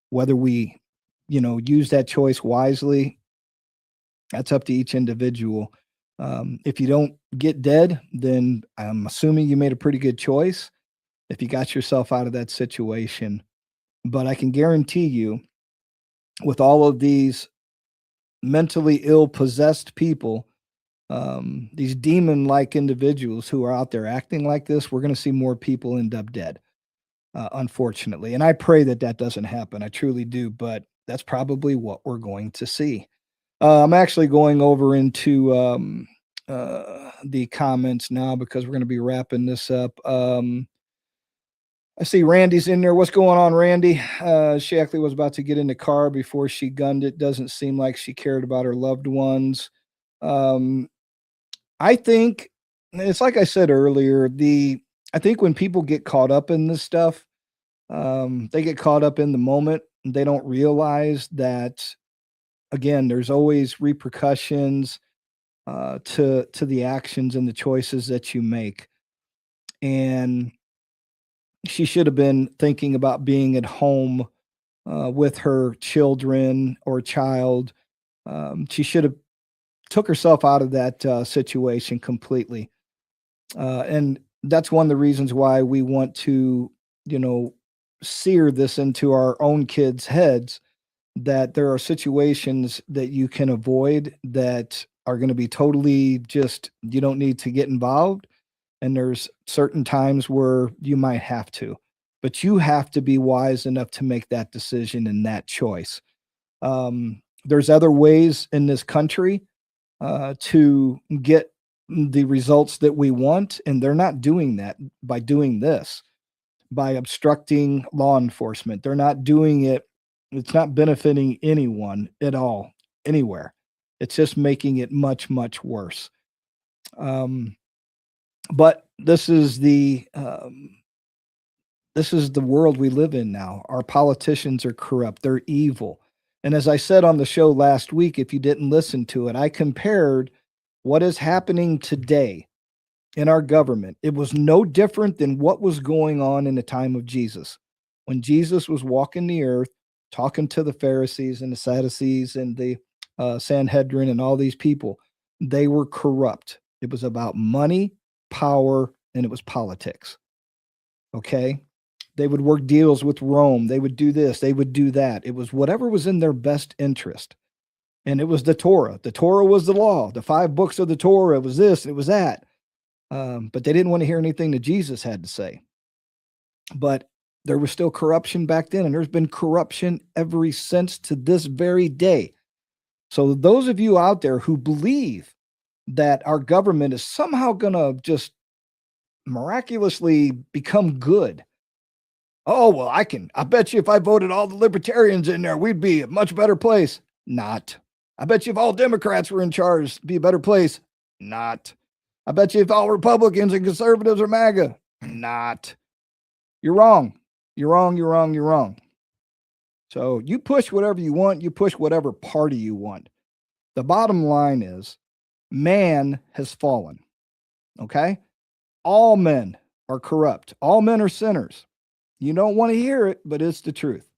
Whether we, use that choice wisely, that's up to each individual. If you don't get dead, then I'm assuming you made a pretty good choice if you got yourself out of that situation. But I can guarantee you, with all of these mentally ill, possessed people, these demon-like individuals who are out there acting like this, we're going to see more people end up dead, unfortunately. And I pray that that doesn't happen. I truly do. But that's probably what we're going to see. I'm actually going over into the comments now because we're going to be wrapping this up. I see Randy's in there. What's going on, Randy? She actually was about to get in the car before she gunned it. Doesn't seem like she cared about her loved ones. I think it's like I said earlier, I think when people get caught up in this stuff, they get caught up in the moment. They don't realize that, again, there's always repercussions to the actions and the choices that you make. And she should have been thinking about being at home with her children or child. She should have took herself out of that situation completely. And that's one of the reasons why we want to, sear this into our own kids' heads, that there are situations that you can avoid that are going to be totally just, you don't need to get involved. And there's certain times where you might have to, but you have to be wise enough to make that decision and that choice. There's other ways in this country to get the results that we want, and they're not doing that by doing this, by obstructing law enforcement. They're not doing it. It's not benefiting anyone at all, anywhere. It's just making it much, much worse. But this is the world we live in now. Our politicians are corrupt. They're evil. And as I said on the show last week, if you didn't listen to it, I compared what is happening today in our government. It was no different than what was going on in the time of Jesus. When Jesus was walking the earth, talking to the Pharisees and the Sadducees and the Sanhedrin and all these people, they were corrupt. It was about money, power, and it was politics. Okay? They would work deals with Rome. They would do this. They would do that. It was whatever was in their best interest. And it was the Torah. The Torah was the law. The 5 books of the Torah. It was this. It was that. But they didn't want to hear anything that Jesus had to say. But there was still corruption back then. And there's been corruption ever since to this very day. So those of you out there who believe that our government is somehow going to just miraculously become good. Oh, well, I bet you if I voted all the libertarians in there, we'd be a much better place. Not. I bet you if all Democrats were in charge, it'd be a better place. Not. I bet you if all Republicans and conservatives are MAGA. Not. You're wrong. You're wrong. You're wrong. You're wrong. So you push whatever you want. You push whatever party you want. The bottom line is man has fallen. Okay? All men are corrupt. All men are sinners. You don't want to hear it, but it's the truth.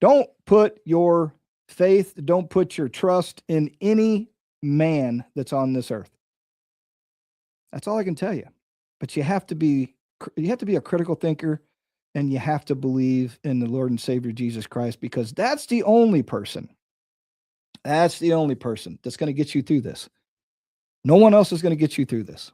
Don't put your faith, don't put your trust in any man that's on this earth. That's all I can tell you. But you have to be a critical thinker, and you have to believe in the Lord and Savior Jesus Christ, because that's the only person that's going to get you through this. No one else is going to get you through this.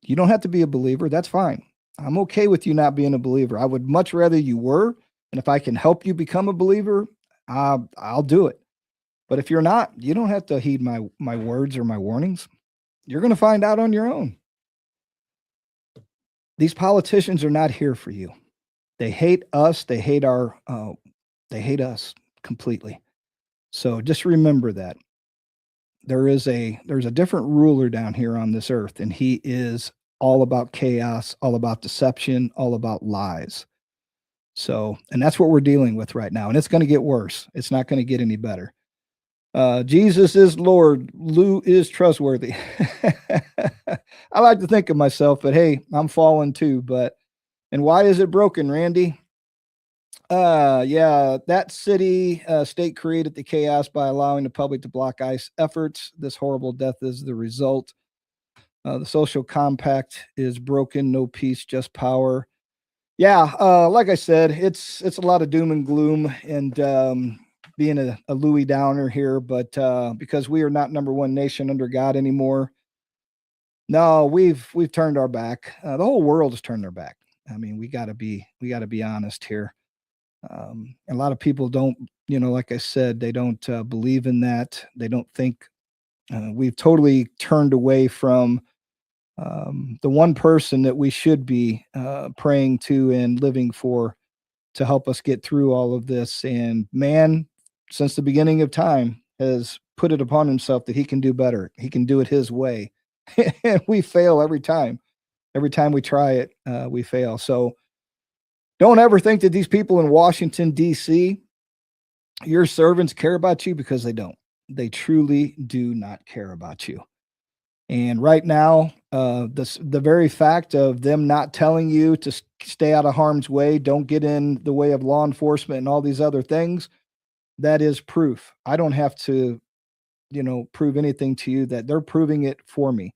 You don't have to be a believer. That's fine. I'm okay with you not being a believer. I would much rather you were. And if I can help you become a believer, I'll do it. But if you're not, you don't have to heed my words or my warnings. You're going to find out on your own. These politicians are not here for you. They hate us. They hate us completely. So just remember that. there's a different ruler down here on this earth, and he is all about chaos, all about deception, all about lies. So, and that's what we're dealing with right now. And it's going to get worse. It's not going to get any better. Jesus is Lord. Lou is trustworthy. I like to think of myself, but hey, I'm fallen too. And why is it broken, Randy? Yeah, that state created the chaos by allowing the public to block ICE efforts. This horrible death is the result. The social compact is broken. No peace, just power. Yeah, like I said, it's a lot of doom and gloom, and being a Louis Downer here, but because we are not number one nation under God anymore. No, we've turned our back. The whole world has turned their back. I mean, we got to be honest here. A lot of people don't, like I said, they don't believe in that. They don't think we've totally turned away from the one person that we should be praying to and living for to help us get through all of this. And man, since the beginning of time, has put it upon himself that he can do better. He can do it his way. And we fail every time. Every time we try it, we fail. So don't ever think that these people in Washington, D.C., your servants care about you, because they don't. They truly do not care about you. And right now, the very fact of them not telling you to stay out of harm's way, don't get in the way of law enforcement and all these other things, that is proof. I don't have to, prove anything to you. That they're proving it for me,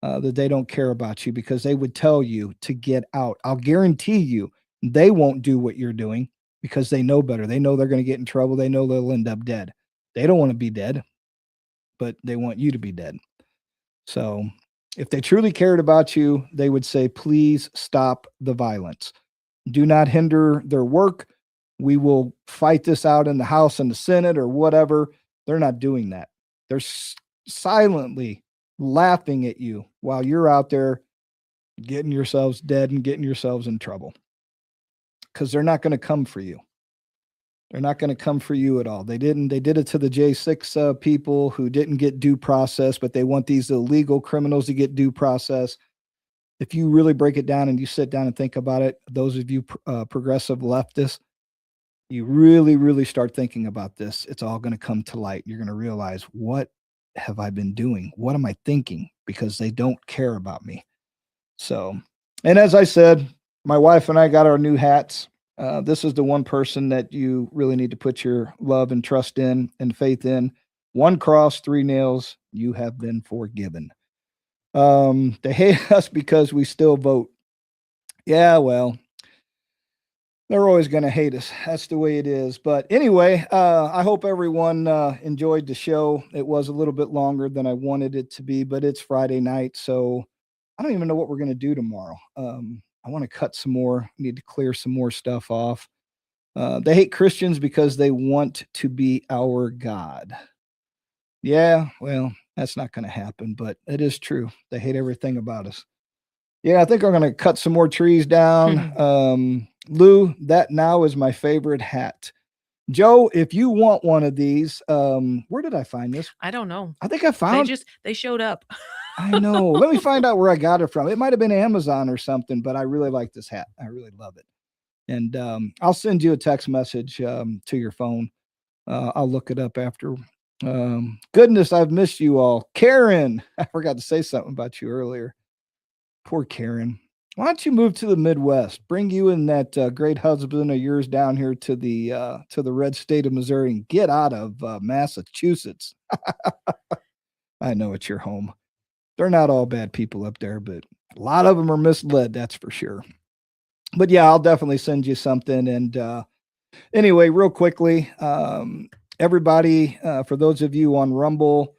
that they don't care about you, because they would tell you to get out. I'll guarantee you they won't do what you're doing, because they know better. They know they're going to get in trouble. They know they'll end up dead. They don't want to be dead, but they want you to be dead. So if they truly cared about you, they would say, please stop the violence. Do not hinder their work. We will fight this out in the House and the Senate or whatever. They're not doing that. They're silently laughing at you while you're out there getting yourselves dead and getting yourselves in trouble, because they're not going to come for you. They're not going to come for you at all. They didn't. They did it to the J6 people who didn't get due process, but they want these illegal criminals to get due process. If you really break it down and you sit down and think about it, those of you progressive leftists, you really, really start thinking about this, it's all going to come to light. You're going to realize, what have I been doing? What am I thinking? Because they don't care about me. So, and as I said, my wife and I got our new hats. This is the one person that you really need to put your love and trust in and faith in. 1 cross, 3 nails, you have been forgiven. They hate us because we still vote. Yeah, well, they're always going to hate us. That's the way it is. But anyway, I hope everyone enjoyed the show. It was a little bit longer than I wanted it to be, but it's Friday night, so I don't even know what we're going to do tomorrow. I want to cut some more, need to clear some more stuff off. They hate Christians because they want to be our God. Yeah, well, that's not going to happen, but it is true. They hate everything about us. Yeah, I think I'm going to cut some more trees down. Lou, that now is my favorite hat. Joe, if you want one of these, where did I find this? I don't know. I think I found. They showed up. I know. Let me find out where I got it from. It might have been Amazon or something, but I really like this hat. I really love it. And I'll send you a text message to your phone. I'll look it up after. Goodness, I've missed you all. Karen, I forgot to say something about you earlier. Poor Karen. Why don't you move to the Midwest? Bring you and that great husband of yours down here to the red state of Missouri and get out of Massachusetts. I know it's your home. They're not all bad people up there, but a lot of them are misled, that's for sure. But yeah, I'll definitely send you something. And anyway, real quickly, everybody, for those of you on Rumble,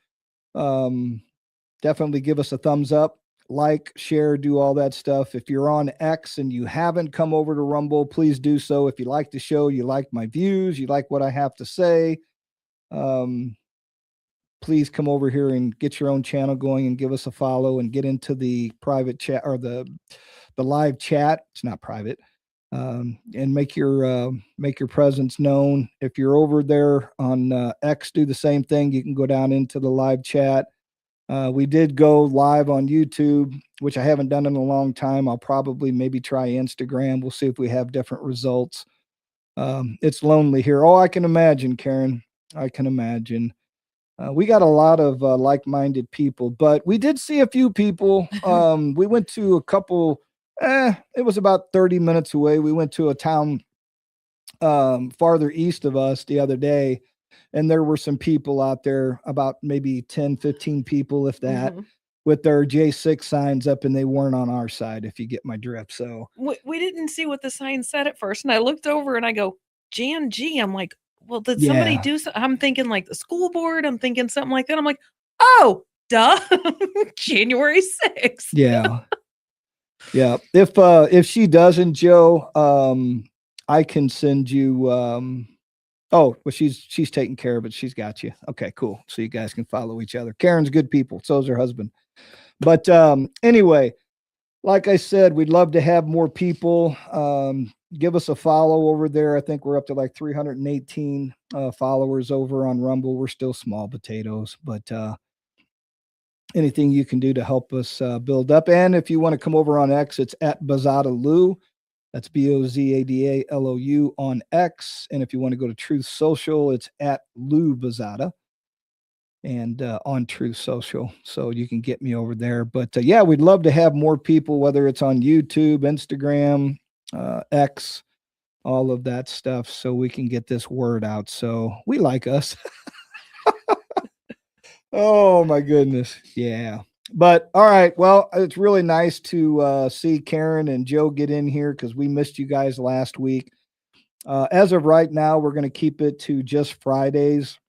definitely give us a thumbs up, like, share, do all that stuff. If you're on X and you haven't come over to Rumble, please do so. If you like the show, you like my views, you like what I have to say, please come over here and get your own channel going and give us a follow and get into the private chat or the live chat. It's not private. and make your presence known. If you're over there on X, do the same thing. You can go down into the live chat. We did go live on YouTube, which I haven't done in a long time. I'll probably maybe try Instagram. We'll see if we have different results. It's lonely here. Oh, I can imagine, Karen. I can imagine. We got a lot of like-minded people, but we did see a few people. We went to a couple. It was about 30 minutes away. We went to a town farther east of us the other day, and there were some people out there, about maybe 10, 15 people, if that, with their J6 signs up, and they weren't on our side, if you get my drift. So we didn't see what the sign said at first, and I looked over and I go, Jan G. I'm like, well, did somebody do something? I'm thinking like the school board. I'm thinking something like that. I'm like, oh, duh, January 6th. Yeah. Yeah. If she doesn't, Joe, I can send you, oh, well, she's taking care of it. She's got you. Okay, cool. So you guys can follow each other. Karen's good people. So is her husband. But anyway, like I said, we'd love to have more people. Give us a follow over there. I think we're up to like 318 followers over on Rumble. We're still small potatoes, but anything you can do to help us build up. And if you want to come over on X, it's at Bozada Lou. That's BOZADALOU on X. And if you want to go to Truth Social, it's at Lou Bozada and on Truth Social. So you can get me over there. But yeah, we'd love to have more people, whether it's on YouTube, Instagram, X, all of that stuff, so we can get this word out. So we like us. Oh my goodness. Yeah. But all right. Well, it's really nice to see Karen and Joe get in here, because we missed you guys last week. As of right now, we're going to keep it to just Fridays.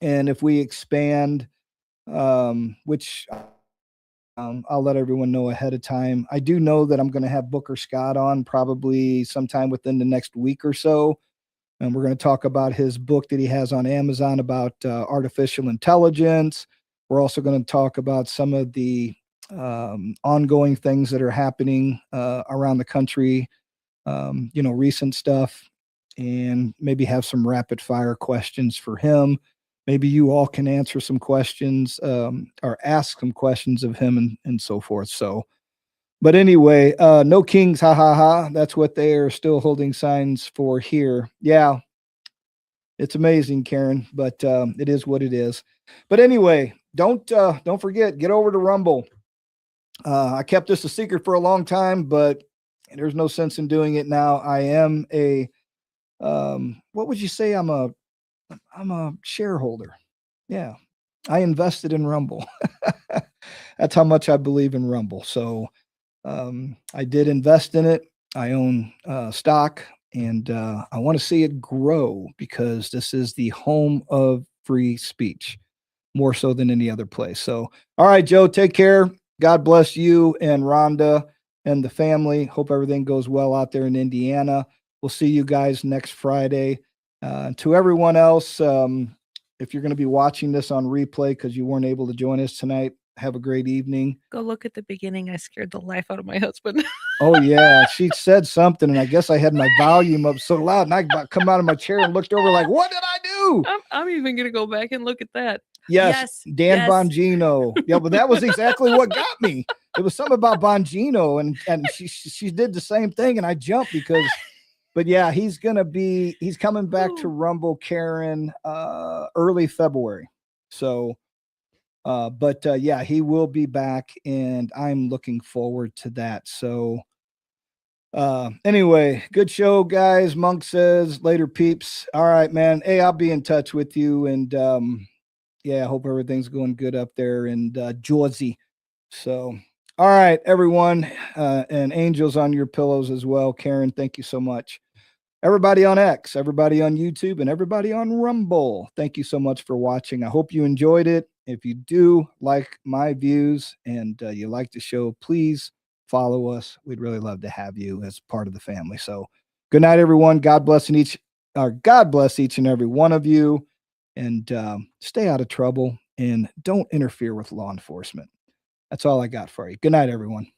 And if we expand, which I'll let everyone know ahead of time. I do know that I'm going to have Booker Scott on probably sometime within the next week or so. And we're going to talk about his book that he has on Amazon about artificial intelligence. We're also going to talk about some of the ongoing things that are happening around the country, recent stuff, and maybe have some rapid fire questions for him. Maybe you all can answer some questions or ask some questions of him and so forth. So, but anyway, no kings, ha ha ha. That's what they are still holding signs for here. Yeah, it's amazing, Karen, but it is what it is. But anyway, don't forget, get over to Rumble. I kept this a secret for a long time, but there's no sense in doing it now. I am a what would you say? I'm a shareholder. Yeah. I invested in Rumble. That's how much I believe in Rumble. So I did invest in it. I own stock, and I want to see it grow, because this is the home of free speech, more so than any other place. So, all right, Joe, take care. God bless you and Rhonda and the family. Hope everything goes well out there in Indiana. We'll see you guys next Friday. To everyone else, if you're going to be watching this on replay because you weren't able to join us tonight, have a great evening. Go look at the beginning. I scared the life out of my husband. Oh, yeah. She said something, and I guess I had my volume up so loud, and I come out of my chair and looked over like, what did I do? I'm even going to go back and look at that. Yes, Dan Bongino. Yeah, but that was exactly what got me. It was something about Bongino, and she did the same thing, and I jumped because... But yeah, he's coming back to Rumble, Karen, early February. So, yeah, he will be back, and I'm looking forward to that. So, anyway, good show, guys. Monk says, later, peeps. All right, man. Hey, I'll be in touch with you, and yeah, I hope everything's going good up there in Jersey. So, all right, everyone, and angels on your pillows as well. Karen, thank you so much. Everybody on X, everybody on YouTube, and everybody on Rumble, thank you so much for watching. I hope you enjoyed it. If you do like my views and you like the show, please follow us. We'd really love to have you as part of the family. So good night, everyone. God bless each and every one of you, and stay out of trouble and don't interfere with law enforcement. That's all I got for you. Good night, everyone.